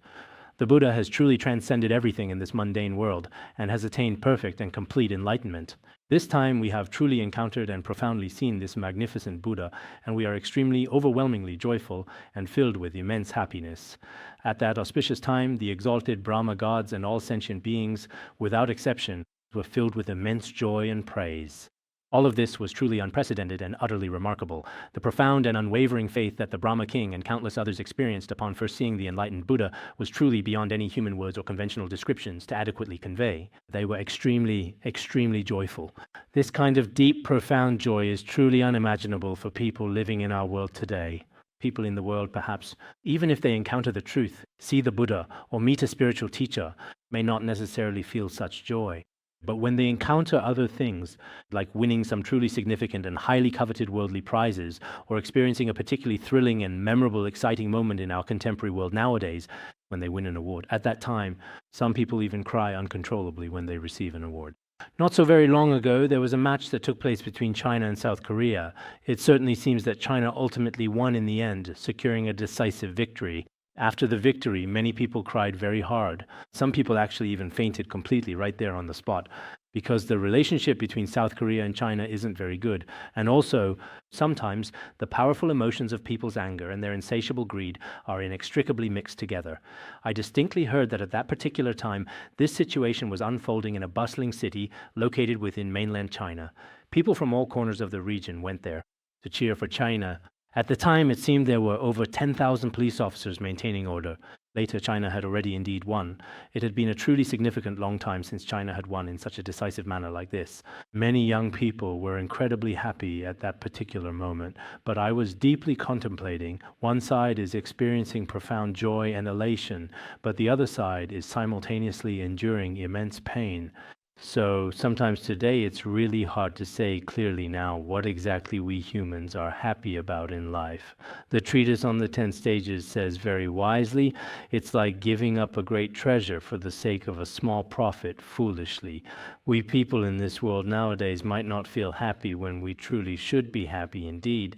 The Buddha has truly transcended everything in this mundane world and has attained perfect and complete enlightenment. This time we have truly encountered and profoundly seen this magnificent Buddha, and we are extremely, overwhelmingly joyful and filled with immense happiness. At that auspicious time, the exalted Brahma gods and all sentient beings, without exception, were filled with immense joy and praise. All of this was truly unprecedented and utterly remarkable. The profound and unwavering faith that the Brahma king and countless others experienced upon first seeing the enlightened Buddha was truly beyond any human words or conventional descriptions to adequately convey. They were extremely, extremely joyful. This kind of deep, profound joy is truly unimaginable for people living in our world today. People in the world, perhaps, even if they encounter the truth, see the Buddha, or meet a spiritual teacher, may not necessarily feel such joy. But when they encounter other things, like winning some truly significant and highly coveted worldly prizes, or experiencing a particularly thrilling and memorable, exciting moment in our contemporary world nowadays, when they win an award, at that time, some people even cry uncontrollably when they receive an award. Not so very long ago, there was a match that took place between China and South Korea. It certainly seems that China ultimately won in the end, securing a decisive victory. After the victory, many people cried very hard. Some people actually even fainted completely right there on the spot, because the relationship between South Korea and China isn't very good. And also, sometimes, the powerful emotions of people's anger and their insatiable greed are inextricably mixed together. I distinctly heard that at that particular time, this situation was unfolding in a bustling city located within mainland China. People from all corners of the region went there to cheer for China. At the time, it seemed there were over 10,000 police officers maintaining order. Later, China had already indeed won. It had been a truly significant long time since China had won in such a decisive manner like this. Many young people were incredibly happy at that particular moment, but I was deeply contemplating. One side is experiencing profound joy and elation, but the other side is simultaneously enduring immense pain. So sometimes today it's really hard to say clearly now what exactly we humans are happy about in life. The treatise on the 10 stages says very wisely, it's like giving up a great treasure for the sake of a small profit foolishly. We people in this world nowadays might not feel happy when we truly should be happy indeed,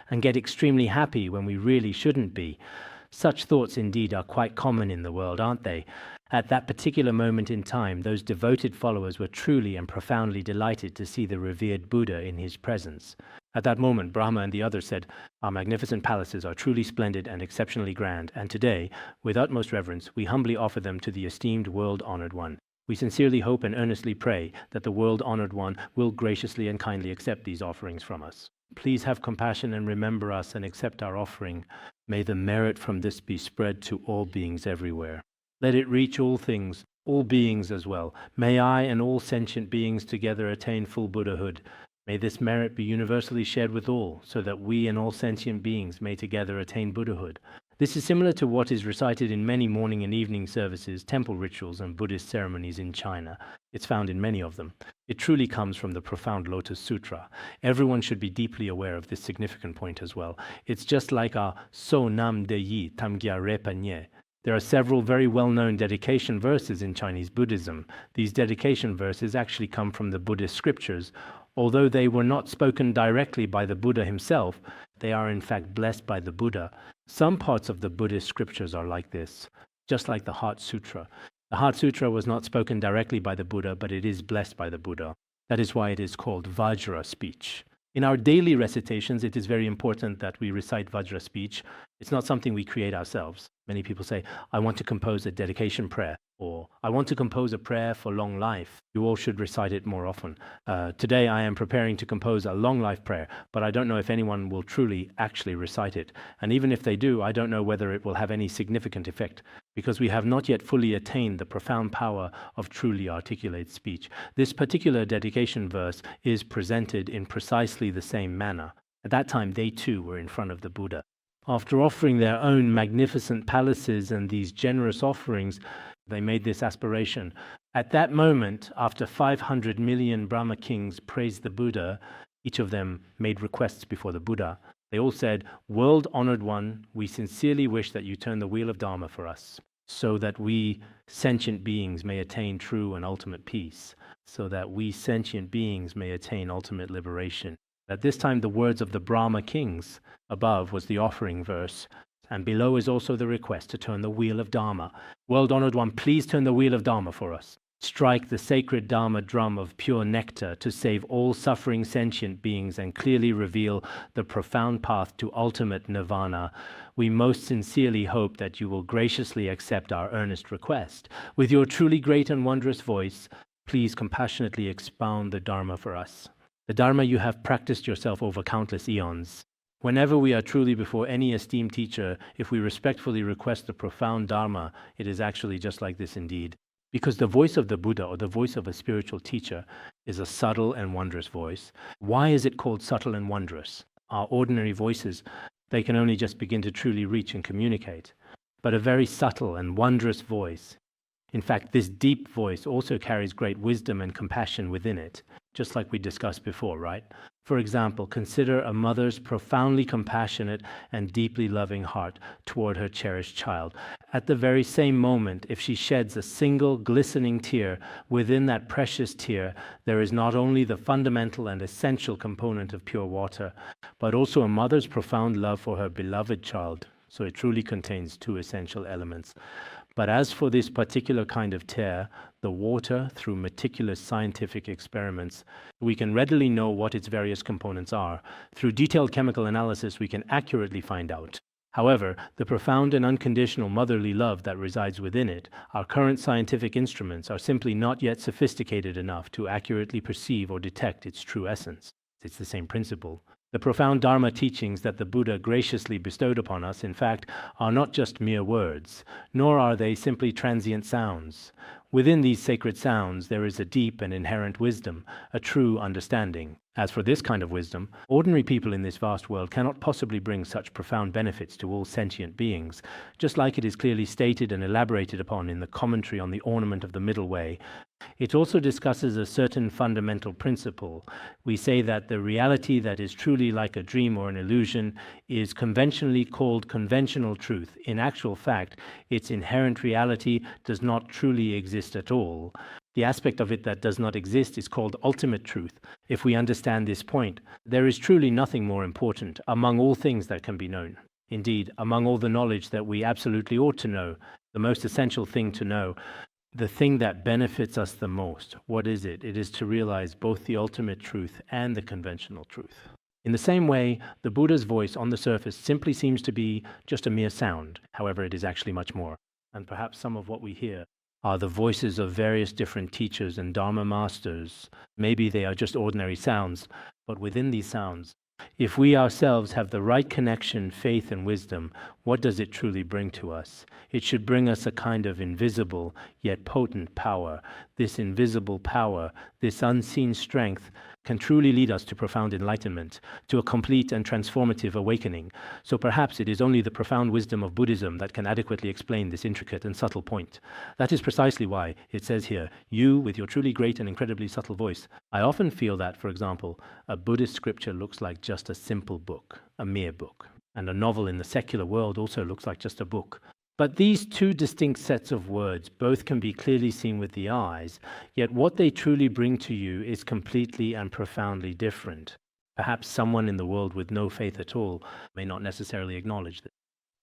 and get extremely happy when we really shouldn't be. Such thoughts indeed are quite common in the world, aren't they? At that particular moment in time, those devoted followers were truly and profoundly delighted to see the revered Buddha in his presence. At that moment, Brahma and the others said, "Our magnificent palaces are truly splendid and exceptionally grand, and today, with utmost reverence, we humbly offer them to the esteemed world-honored one. We sincerely hope and earnestly pray that the world-honored one will graciously and kindly accept these offerings from us. Please have compassion and remember us and accept our offering. May the merit from this be spread to all beings everywhere. Let it reach all things, all beings as well. May I and all sentient beings together attain full Buddhahood. May this merit be universally shared with all, so that we and all sentient beings may together attain Buddhahood." This is similar to what is recited in many morning and evening services, temple rituals, and Buddhist ceremonies in China. It's found in many of them. It truly comes from the profound Lotus Sutra. Everyone should be deeply aware of this significant point as well. It's just like our So Nam De Yi Tam Gya Repa Nye. There are several very well-known dedication verses in Chinese Buddhism. These dedication verses actually come from the Buddhist scriptures. Although they were not spoken directly by the Buddha himself, they are in fact blessed by the Buddha. Some parts of the Buddhist scriptures are like this, just like the Heart Sutra. The Heart Sutra was not spoken directly by the Buddha, but it is blessed by the Buddha. That is why it is called Vajra speech. In our daily recitations, it is very important that we recite Vajra speech. It's not something we create ourselves. Many people say, "I want to compose a dedication prayer," or "I want to compose a prayer for long life." You all should recite it more often. Today I am preparing to compose a long life prayer, but I don't know if anyone will truly actually recite it. And even if they do, I don't know whether it will have any significant effect, because we have not yet fully attained the profound power of truly articulate speech. This particular dedication verse is presented in precisely the same manner. At that time, they too were in front of the Buddha. After offering their own magnificent palaces and these generous offerings, they made this aspiration. At that moment, after 500 million Brahma kings praised the Buddha, each of them made requests before the Buddha. They all said, "World-honored one, we sincerely wish that you turn the wheel of Dharma for us, so that we sentient beings may attain true and ultimate peace, so that we sentient beings may attain ultimate liberation." At this time, the words of the Brahma kings above was the offering verse, and below is also the request to turn the wheel of Dharma. "World-honored one, please turn the wheel of Dharma for us. Strike the sacred Dharma drum of pure nectar to save all suffering sentient beings and clearly reveal the profound path to ultimate nirvana. We most sincerely hope that you will graciously accept our earnest request. With your truly great and wondrous voice, please compassionately expound the Dharma for us. The Dharma you have practiced yourself over countless eons. Whenever we are truly before any esteemed teacher, if we respectfully request the profound Dharma, it is actually just like this indeed. Because the voice of the Buddha, or the voice of a spiritual teacher, is a subtle and wondrous voice. Why is it called subtle and wondrous? Our ordinary voices, they can only just begin to truly reach and communicate. But a very subtle and wondrous voice In fact, this deep voice also carries great wisdom and compassion within it, just like we discussed before, right? For example, consider a mother's profoundly compassionate and deeply loving heart toward her cherished child. At the very same moment, if she sheds a single glistening tear, within that precious tear, there is not only the fundamental and essential component of pure water, but also a mother's profound love for her beloved child. So it truly contains two essential elements. But as for this particular kind of tear, the water, through meticulous scientific experiments, we can readily know what its various components are. Through detailed chemical analysis, we can accurately find out. However, the profound and unconditional motherly love that resides within it, our current scientific instruments are simply not yet sophisticated enough to accurately perceive or detect its true essence. It's the same principle. The profound Dharma teachings that the Buddha graciously bestowed upon us, in fact, are not just mere words, nor are they simply transient sounds. Within these sacred sounds, there is a deep and inherent wisdom, a true understanding. As for this kind of wisdom, ordinary people in this vast world cannot possibly bring such profound benefits to all sentient beings, just like it is clearly stated and elaborated upon in the commentary on the ornament of the middle way. It also discusses a certain fundamental principle. We say that the reality that is truly like a dream or an illusion is conventionally called conventional truth. In actual fact, its inherent reality does not truly exist at all. The aspect of it that does not exist is called ultimate truth. If we understand this point, there is truly nothing more important among all things that can be known. Indeed, among all the knowledge that we absolutely ought to know, the most essential thing to know, the thing that benefits us the most, what is it? It is to realize both the ultimate truth and the conventional truth. In the same way, the Buddha's voice on the surface simply seems to be just a mere sound. However, it is actually much more. And perhaps some of what we hear are the voices of various different teachers and Dharma masters. Maybe they are just ordinary sounds, but within these sounds, if we ourselves have the right connection, faith, and wisdom, what does it truly bring to us? It should bring us a kind of invisible yet potent power. This invisible power, this unseen strength, can truly lead us to profound enlightenment, to a complete and transformative awakening. So perhaps it is only the profound wisdom of Buddhism that can adequately explain this intricate and subtle point. That is precisely why it says here, you with your truly great and incredibly subtle voice. I often feel that, for example, a Buddhist scripture looks like just a simple book, a mere book. And a novel in the secular world also looks like just a book. But these two distinct sets of words both can be clearly seen with the eyes, yet what they truly bring to you is completely and profoundly different. Perhaps someone in the world with no faith at all may not necessarily acknowledge this.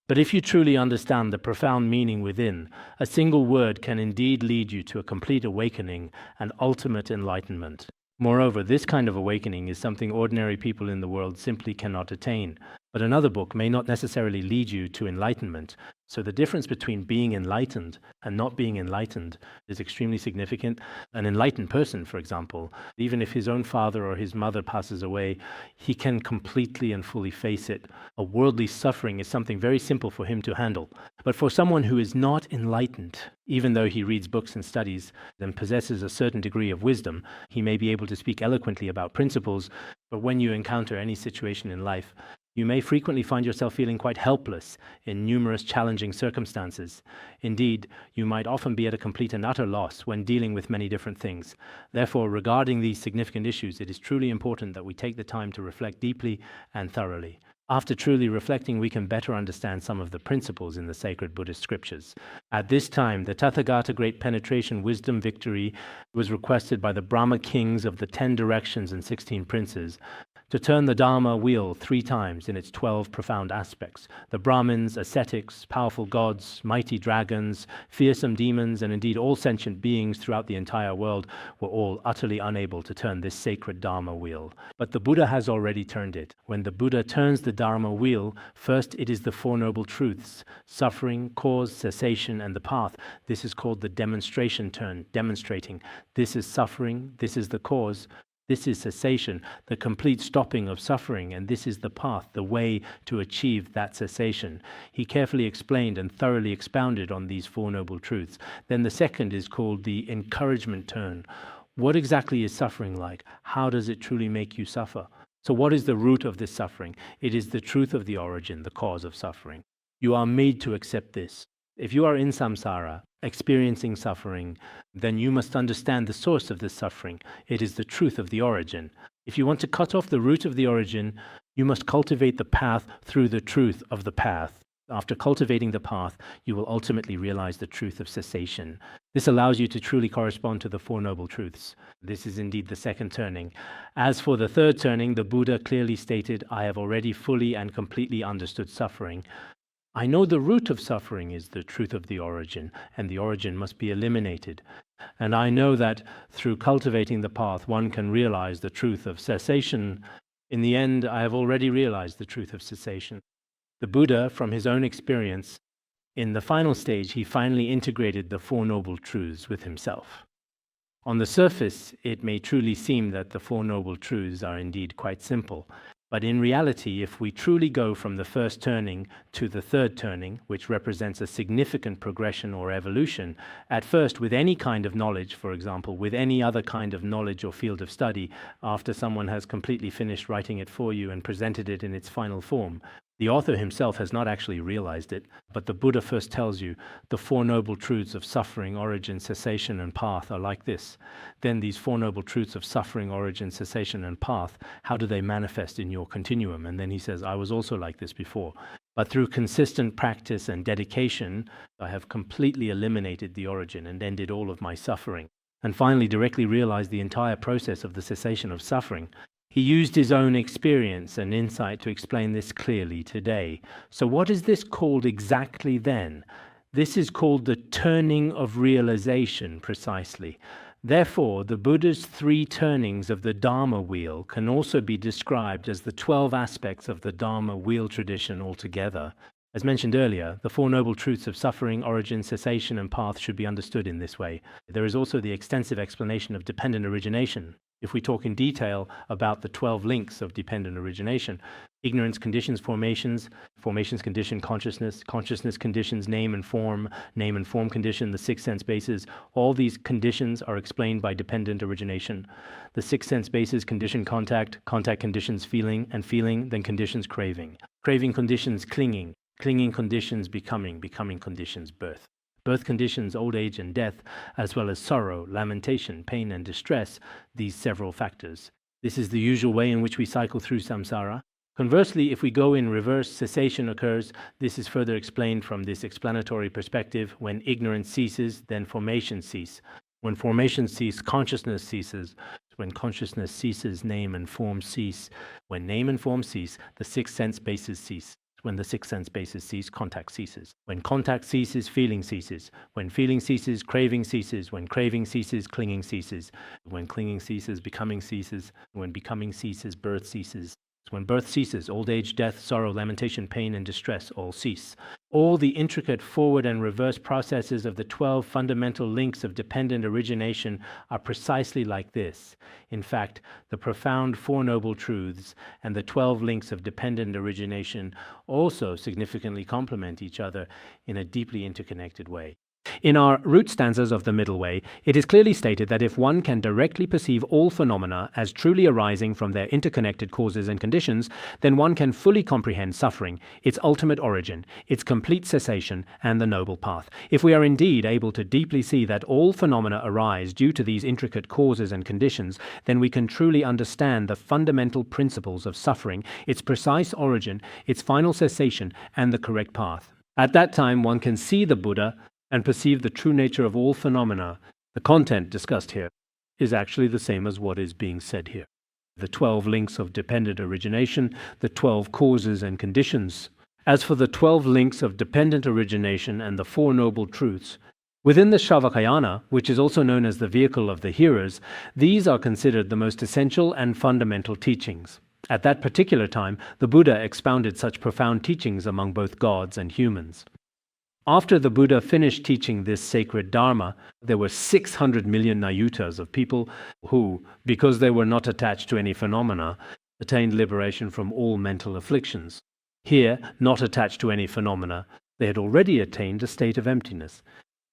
But if you truly understand the profound meaning within, a single word can indeed lead you to a complete awakening and ultimate enlightenment. Moreover, this kind of awakening is something ordinary people in the world simply cannot attain. But another book may not necessarily lead you to enlightenment. So the difference between being enlightened and not being enlightened is extremely significant. An enlightened person, for example, even if his own father or his mother passes away, he can completely and fully face it. A worldly suffering is something very simple for him to handle. But for someone who is not enlightened, even though he reads books and studies and possesses a certain degree of wisdom, he may be able to speak eloquently about principles, but when you encounter any situation in life, you may frequently find yourself feeling quite helpless in numerous challenging circumstances. Indeed, you might often be at a complete and utter loss when dealing with many different things. Therefore, regarding these significant issues, it is truly important that we take the time to reflect deeply and thoroughly. After truly reflecting, we can better understand some of the principles in the sacred Buddhist scriptures. At this time, the Tathagata Great Penetration Wisdom Victory was requested by the Brahma kings of the 10 directions and 16 princes to turn the Dharma wheel 3 times in its 12 profound aspects. The Brahmins, ascetics, powerful gods, mighty dragons, fearsome demons, and indeed all sentient beings throughout the entire world were all utterly unable to turn this sacred Dharma wheel. But the Buddha has already turned it. When the Buddha turns the Dharma wheel, first it is the Four Noble Truths: suffering, cause, cessation, and the path. This is called the demonstration turn, demonstrating. This is suffering, this is the cause, this is cessation, the complete stopping of suffering, and this is the path, the way to achieve that cessation. He carefully explained and thoroughly expounded on these Four Noble Truths. Then the second is called the encouragement turn. What exactly is suffering like? How does it truly make you suffer? So what is the root of this suffering? It is the truth of the origin, the cause of suffering. You are made to accept this. If you are in samsara, experiencing suffering, then you must understand the source of this suffering. It is the truth of the origin. If you want to cut off the root of the origin, you must cultivate the path through the truth of the path. After cultivating the path, you will ultimately realize the truth of cessation. This allows you to truly correspond to the Four Noble Truths. This is indeed the second turning. As for the third turning, the Buddha clearly stated, I have already fully and completely understood suffering. I know the root of suffering is the truth of the origin, and the origin must be eliminated. And I know that through cultivating the path, one can realize the truth of cessation. In the end, I have already realized the truth of cessation. The Buddha, from his own experience, in the final stage, he finally integrated the Four Noble Truths with himself. On the surface, it may truly seem that the Four Noble Truths are indeed quite simple. But in reality, if we truly go from the first turning to the third turning, which represents a significant progression or evolution, at first with any kind of knowledge, for example, with any other kind of knowledge or field of study, after someone has completely finished writing it for you and presented it in its final form, the author himself has not actually realized it, but the Buddha first tells you the Four Noble Truths of suffering, origin, cessation, and path are like this. Then these Four Noble Truths of suffering, origin, cessation, and path, how do they manifest in your continuum? And then he says, I was also like this before. But through consistent practice and dedication, I have completely eliminated the origin and ended all of my suffering. And finally directly realized the entire process of the cessation of suffering. He used his own experience and insight to explain this clearly today. So what is this called exactly then? This is called the turning of realization, precisely. Therefore, the Buddha's 3 turnings of the Dharma wheel can also be described as the 12 aspects of the Dharma wheel tradition altogether. As mentioned earlier, the Four Noble Truths of suffering, origin, cessation, and path should be understood in this way. There is also the extensive explanation of dependent origination. If we talk in detail about the 12 links of dependent origination, ignorance conditions formations, formations condition consciousness, consciousness conditions name and form condition, the 6 sense bases, all these conditions are explained by dependent origination. The 6 sense bases condition contact, contact conditions feeling, and feeling then conditions craving. Craving conditions clinging, clinging conditions becoming, becoming conditions birth. Birth conditions, old age and death, as well as sorrow, lamentation, pain and distress, these several factors. This is the usual way in which we cycle through samsara. Conversely, if we go in reverse, cessation occurs. This is further explained from this explanatory perspective. When ignorance ceases, then formation cease. When formation cease, consciousness ceases. When consciousness ceases, name and form cease. When name and form cease, the 6 sense bases cease. When the 6 sense bases cease, contact ceases. When contact ceases, feeling ceases. When feeling ceases, craving ceases. When craving ceases, clinging ceases. When clinging ceases, becoming ceases. When becoming ceases, birth ceases. When birth ceases, old age, death, sorrow, lamentation, pain, and distress all cease. All the intricate forward and reverse processes of the 12 fundamental links of dependent origination are precisely like this. In fact, the profound Four Noble Truths and the 12 links of dependent origination also significantly complement each other in a deeply interconnected way. In our root stanzas of the Middle Way, it is clearly stated that if one can directly perceive all phenomena as truly arising from their interconnected causes and conditions, then one can fully comprehend suffering, its ultimate origin, its complete cessation, and the noble path. If we are indeed able to deeply see that all phenomena arise due to these intricate causes and conditions, then we can truly understand the fundamental principles of suffering, its precise origin, its final cessation, and the correct path. At that time, one can see the Buddha and perceive the true nature of all phenomena. The content discussed here is actually the same as what is being said here. The 12 links of dependent origination, the 12 causes and conditions. As for the 12 links of dependent origination and the Four Noble Truths, within the Śrāvakayana, which is also known as the vehicle of the hearers, these are considered the most essential and fundamental teachings. At that particular time, the Buddha expounded such profound teachings among both gods and humans. After the Buddha finished teaching this sacred Dharma, there were 600 million Nayutas of people who, because they were not attached to any phenomena, attained liberation from all mental afflictions. Here, not attached to any phenomena, they had already attained a state of emptiness.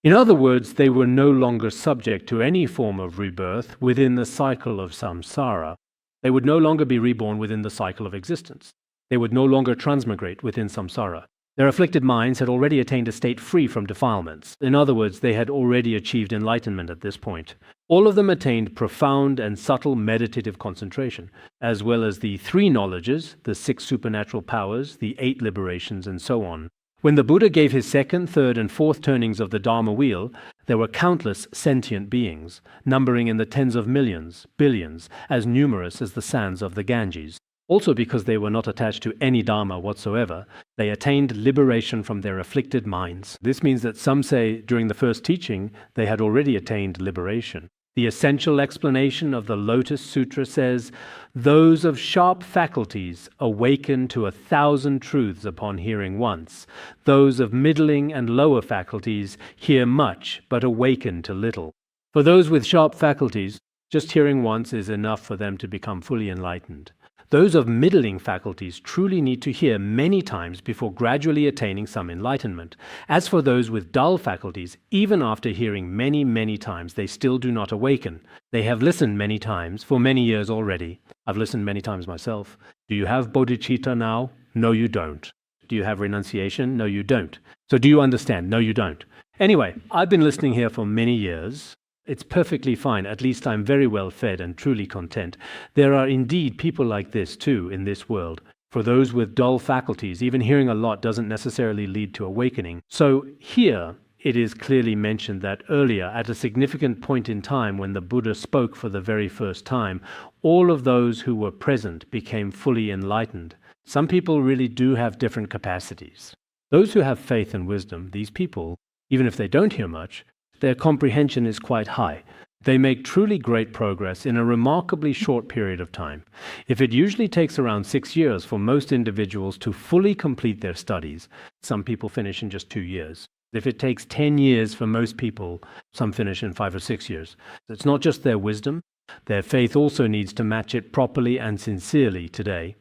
In other words, they were no longer subject to any form of rebirth within the cycle of samsara. They would no longer be reborn within the cycle of existence. They would no longer transmigrate within samsara. Their afflicted minds had already attained a state free from defilements. In other words, they had already achieved enlightenment at this point. All of them attained profound and subtle meditative concentration, as well as the 3 knowledges, the 6 supernatural powers, the 8 liberations, and so on. When the Buddha gave his 2nd, 3rd, and 4th turnings of the Dharma wheel, there were countless sentient beings, numbering in the tens of millions, billions, as numerous as the sands of the Ganges. Also, because they were not attached to any dharma whatsoever, they attained liberation from their afflicted minds. This means that some say during the first teaching they had already attained liberation. The essential explanation of the Lotus Sutra says, "Those of sharp faculties awaken to 1,000 truths upon hearing once. Those of middling and lower faculties hear much but awaken to little." For those with sharp faculties, just hearing once is enough for them to become fully enlightened. Those of middling faculties truly need to hear many times before gradually attaining some enlightenment. As for those with dull faculties, even after hearing many, many times, they still do not awaken. They have listened many times, for many years already. I've listened many times myself. Do you have bodhicitta now? No, you don't. Do you have renunciation? No, you don't. So do you understand? No, you don't. Anyway, I've been listening here for many years. It's perfectly fine. At least I'm very well fed and truly content. There are indeed people like this too in this world. For those with dull faculties, even hearing a lot doesn't necessarily lead to awakening. So here it is clearly mentioned that earlier, at a significant point in time when the Buddha spoke for the very first time, all of those who were present became fully enlightened. Some people really do have different capacities. Those who have faith and wisdom, these people, even if they don't hear much, their comprehension is quite high. They make truly great progress in a remarkably short period of time. If it usually takes around 6 years for most individuals to fully complete their studies, some people finish in just 2 years. If it takes 10 years for most people, some finish in 5 or 6 years. It's not just their wisdom, their faith also needs to match it properly and sincerely today.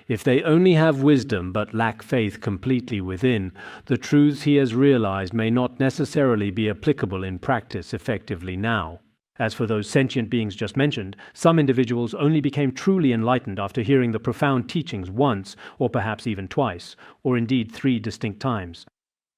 If they only have wisdom but lack faith completely within, the truths he has realized may not necessarily be applicable in practice effectively now. As for those sentient beings just mentioned, some individuals only became truly enlightened after hearing the profound teachings once, or perhaps even twice, or indeed 3 distinct times.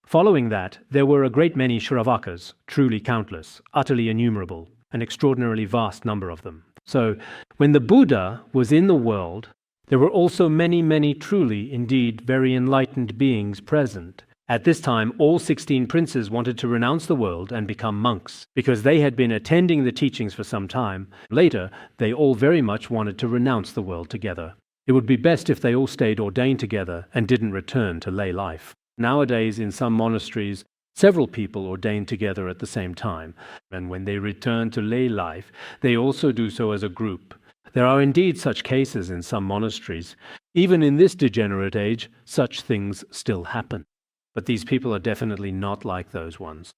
Following that, there were a great many Śrāvakas, truly countless, utterly innumerable, an extraordinarily vast number of them. So, when the Buddha was in the world, there were also many, many truly, indeed, very enlightened beings present. At this time, all 16 princes wanted to renounce the world and become monks, because they had been attending the teachings for some time. Later, they all very much wanted to renounce the world together. It would be best if they all stayed ordained together and didn't return to lay life. Nowadays, in some monasteries, several people ordain together at the same time, and when they return to lay life, they also do so as a group. There are indeed such cases in some monasteries. Even in this degenerate age, such things still happen. But these people are definitely not like those ones.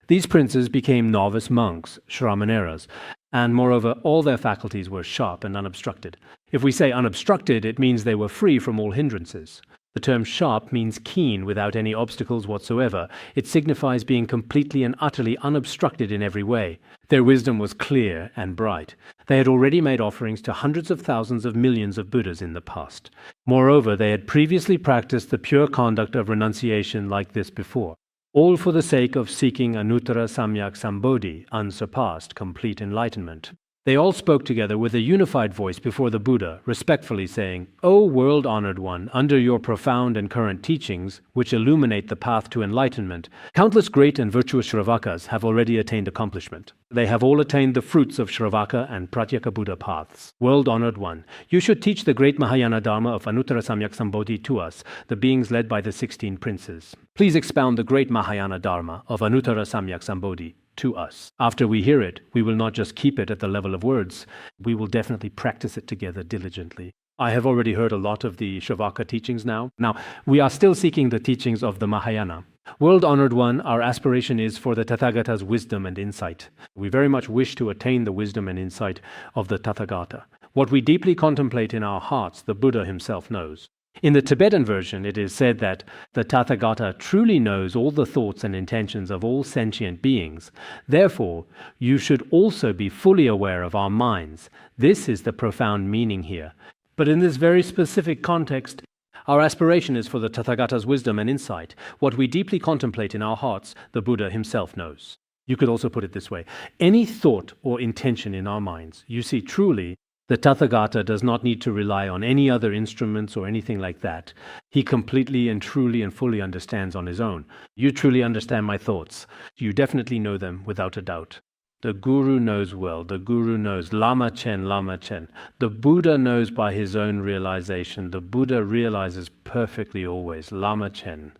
These princes became novice monks, Shramaneras, and moreover, all their faculties were sharp and unobstructed. If we say unobstructed, it means they were free from all hindrances. The term sharp means keen without any obstacles whatsoever. It signifies being completely and utterly unobstructed in every way. Their wisdom was clear and bright. They had already made offerings to hundreds of thousands of millions of Buddhas in the past. Moreover, they had previously practiced the pure conduct of renunciation like this before, all for the sake of seeking Anuttara Samyak Sambodhi, unsurpassed, complete enlightenment. They all spoke together with a unified voice before the Buddha, respectfully saying, "O world-honored one, under your profound and current teachings, which illuminate the path to enlightenment, countless great and virtuous Śrāvakas have already attained accomplishment. They have all attained the fruits of Śrāvaka and Pratyekabuddha paths. World-honored one, you should teach the great Mahayana Dharma of Anuttara Samyak Sambodhi to us, the beings led by the 16 princes. Please expound the great Mahayana Dharma of Anuttara Samyak Sambodhi to us. After we hear it, we will not just keep it at the level of words, we will definitely practice it together diligently." I have already heard a lot of the Śrāvaka teachings now. Now, we are still seeking the teachings of the Mahayana. World-honored one, our aspiration is for the Tathagata's wisdom and insight. We very much wish to attain the wisdom and insight of the Tathagata. What we deeply contemplate in our hearts, the Buddha himself knows. In the Tibetan version, it is said that the Tathagata truly knows all the thoughts and intentions of all sentient beings. Therefore, you should also be fully aware of our minds. This is the profound meaning here. But in this very specific context, Our aspiration is for the Tathagata's wisdom and insight. What we deeply contemplate in our hearts, the Buddha himself knows. You could also put it this way. Any thought or intention in our minds, you see, truly, the Tathagata does not need to rely on any other instruments or anything like that. He completely and truly and fully understands on his own. You truly understand my thoughts. You definitely know them without a doubt. The Guru knows well. The Guru knows. Lama Chen, Lama Chen. The Buddha knows by his own realization. The Buddha realizes perfectly always. Lama Chen.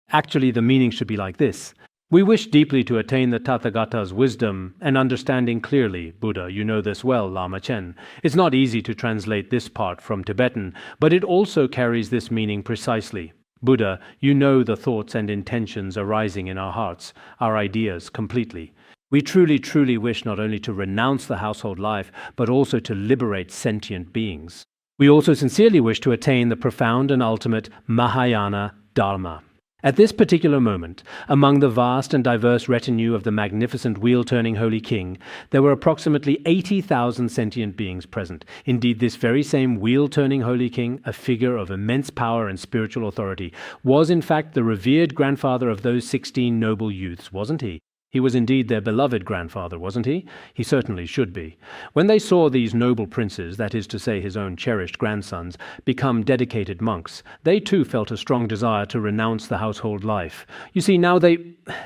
Actually, the meaning should be like this. We wish deeply to attain the Tathagata's wisdom and understanding clearly. Buddha, you know this well, Lama Chen. It's not easy to translate this part from Tibetan, but it also carries this meaning precisely. Buddha, you know the thoughts and intentions arising in our hearts, our ideas completely. We truly, truly wish not only to renounce the household life, but also to liberate sentient beings. We also sincerely wish to attain the profound and ultimate Mahayana Dharma. At this particular moment, among the vast and diverse retinue of the magnificent wheel-turning Holy King, there were approximately 80,000 sentient beings present. Indeed, this very same wheel-turning Holy King, a figure of immense power and spiritual authority, was in fact the revered grandfather of those 16 noble youths, wasn't he? He was indeed their beloved grandfather, wasn't he? He certainly should be. When they saw these noble princes, that is to say his own cherished grandsons, become dedicated monks, they too felt a strong desire to renounce the household life. You see, now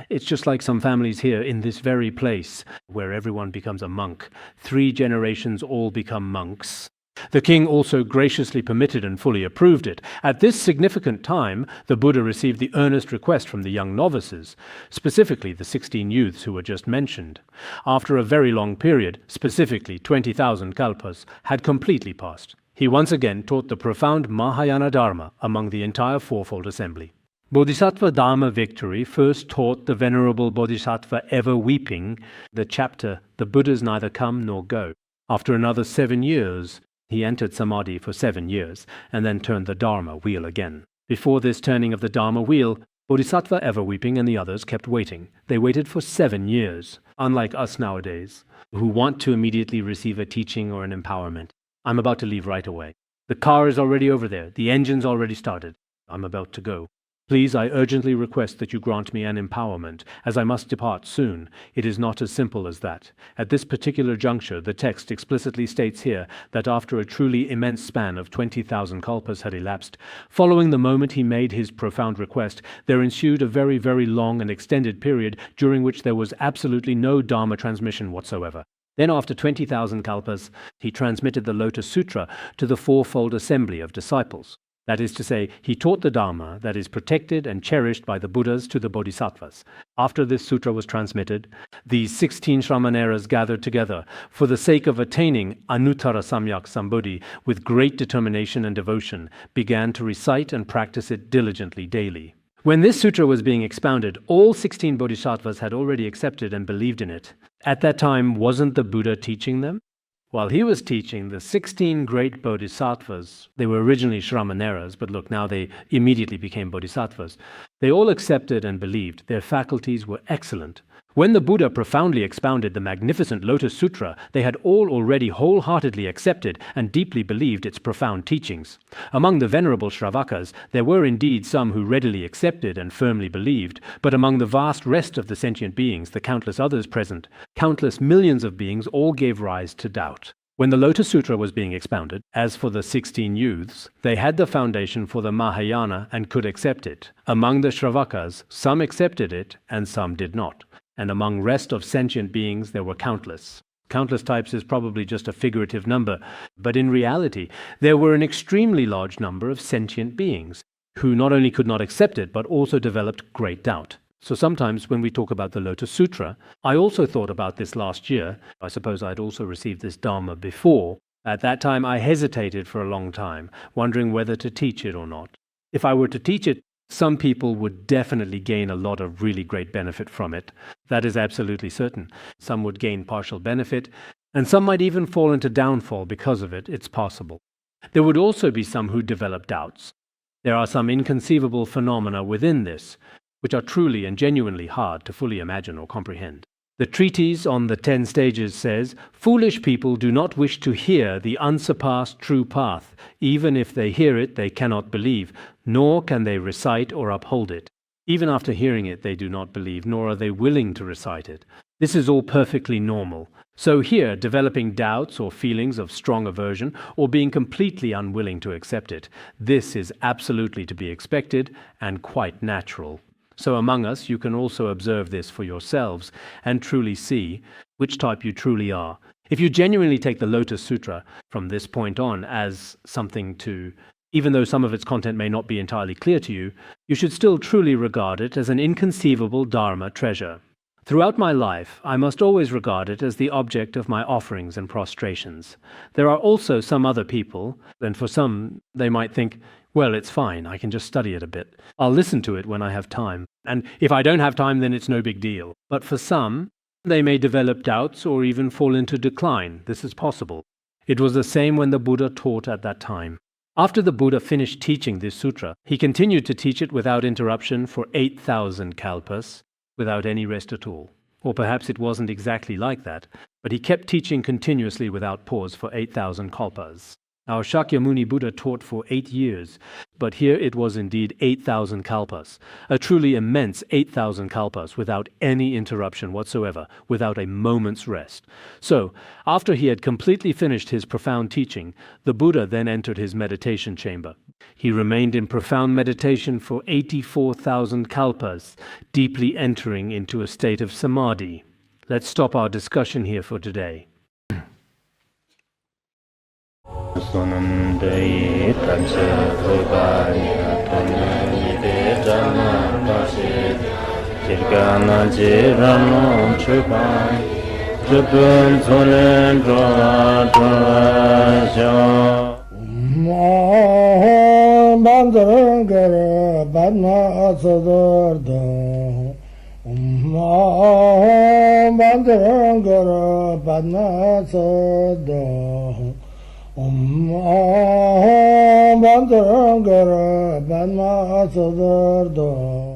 it's just like some families here in this very place, where everyone becomes a monk. 3 generations all become monks. The king also graciously permitted and fully approved it. At this significant time, the Buddha received the earnest request from the young novices, specifically the 16 youths who were just mentioned. After a very long period, specifically 20,000 kalpas, had completely passed, he once again taught the profound Mahayana Dharma among the entire fourfold assembly. Bodhisattva Dharma Victory first taught the Venerable Bodhisattva Ever Weeping the chapter, The Buddhas Neither Come Nor Go. After another 7 years, he entered Samadhi for 7 years, and then turned the Dharma wheel again. Before this turning of the Dharma wheel, Bodhisattva Ever Weeping and the others kept waiting. They waited for 7 years, unlike us nowadays, who want to immediately receive a teaching or an empowerment. I'm about to leave right away. The car is already over there. The engine's already started. I'm about to go. Please, I urgently request that you grant me an empowerment, as I must depart soon. It is not as simple as that. At this particular juncture, the text explicitly states here that after a truly immense span of 20,000 kalpas had elapsed, following the moment he made his profound request, there ensued a very, very long and extended period during which there was absolutely no Dharma transmission whatsoever. Then after 20,000 kalpas, he transmitted the Lotus Sutra to the fourfold assembly of disciples. That is to say, he taught the Dharma that is protected and cherished by the Buddhas to the Bodhisattvas. After this sutra was transmitted, these 16 Shramaneras gathered together for the sake of attaining Anuttara Samyak Sambodhi with great determination and devotion, began to recite and practice it diligently daily. When this sutra was being expounded, all 16 Bodhisattvas had already accepted and believed in it. At that time, wasn't the Buddha teaching them? While he was teaching, the 16 great bodhisattvas, they were originally Shramaneras, but look, now they immediately became bodhisattvas. They all accepted and believed. Their faculties were excellent. When the Buddha profoundly expounded the magnificent Lotus Sutra, they had all already wholeheartedly accepted and deeply believed its profound teachings. Among the venerable Śrāvakas, there were indeed some who readily accepted and firmly believed, but among the vast rest of the sentient beings, the countless others present, countless millions of beings all gave rise to doubt. When the Lotus Sutra was being expounded, as for the 16 youths, they had the foundation for the Mahayana and could accept it. Among the Śrāvakas, some accepted it and some did not. And among rest of sentient beings, there were countless. Countless types is probably just a figurative number, but in reality, there were an extremely large number of sentient beings who not only could not accept it, but also developed great doubt. So sometimes when we talk about the Lotus Sutra, I also thought about this last year. I suppose I'd also received this Dharma before. At that time, I hesitated for a long time, wondering whether to teach it or not. If I were to teach it, some people would definitely gain a lot of really great benefit from it. That is absolutely certain. Some would gain partial benefit, and some might even fall into downfall because of it. It's possible. There would also be some who develop doubts. There are some inconceivable phenomena within this, which are truly and genuinely hard to fully imagine or comprehend. The treatise on the 10 stages says, "Foolish people do not wish to hear the unsurpassed true path. Even if they hear it, they cannot believe, nor can they recite or uphold it. Even after hearing it, they do not believe, nor are they willing to recite it. This is all perfectly normal." So here, developing doubts or feelings of strong aversion, or being completely unwilling to accept it, this is absolutely to be expected and quite natural. So among us, you can also observe this for yourselves and truly see which type you truly are. If you genuinely take the Lotus Sutra from this point on as something to, even though some of its content may not be entirely clear to you, you should still truly regard it as an inconceivable Dharma treasure. Throughout my life, I must always regard it as the object of my offerings and prostrations. There are also some other people, and for some, they might think, well, it's fine, I can just study it a bit. I'll listen to it when I have time. And if I don't have time, then it's no big deal. But for some, they may develop doubts or even fall into decline. This is possible. It was the same when the Buddha taught at that time. After the Buddha finished teaching this sutra, he continued to teach it without interruption for 8,000 kalpas, without any rest at all. Or perhaps it wasn't exactly like that, but he kept teaching continuously without pause for 8,000 kalpas. Our Shakyamuni Buddha taught for 8 years, but here it was indeed 8,000 kalpas, a truly immense 8,000 kalpas without any interruption whatsoever, without a moment's rest. So, after he had completely finished his profound teaching, the Buddha then entered his meditation chamber. He remained in profound meditation for 84,000 kalpas, deeply entering into a state of samadhi. Let's stop our discussion here for today. Sonam dei tamse thobanya tonne de dhamma pase jirgana jirano chupai chupun sonen droa droa Bandharangara Badma Sodargye Bandharangara Badma Sodargye Bandharangara Badma Sodargye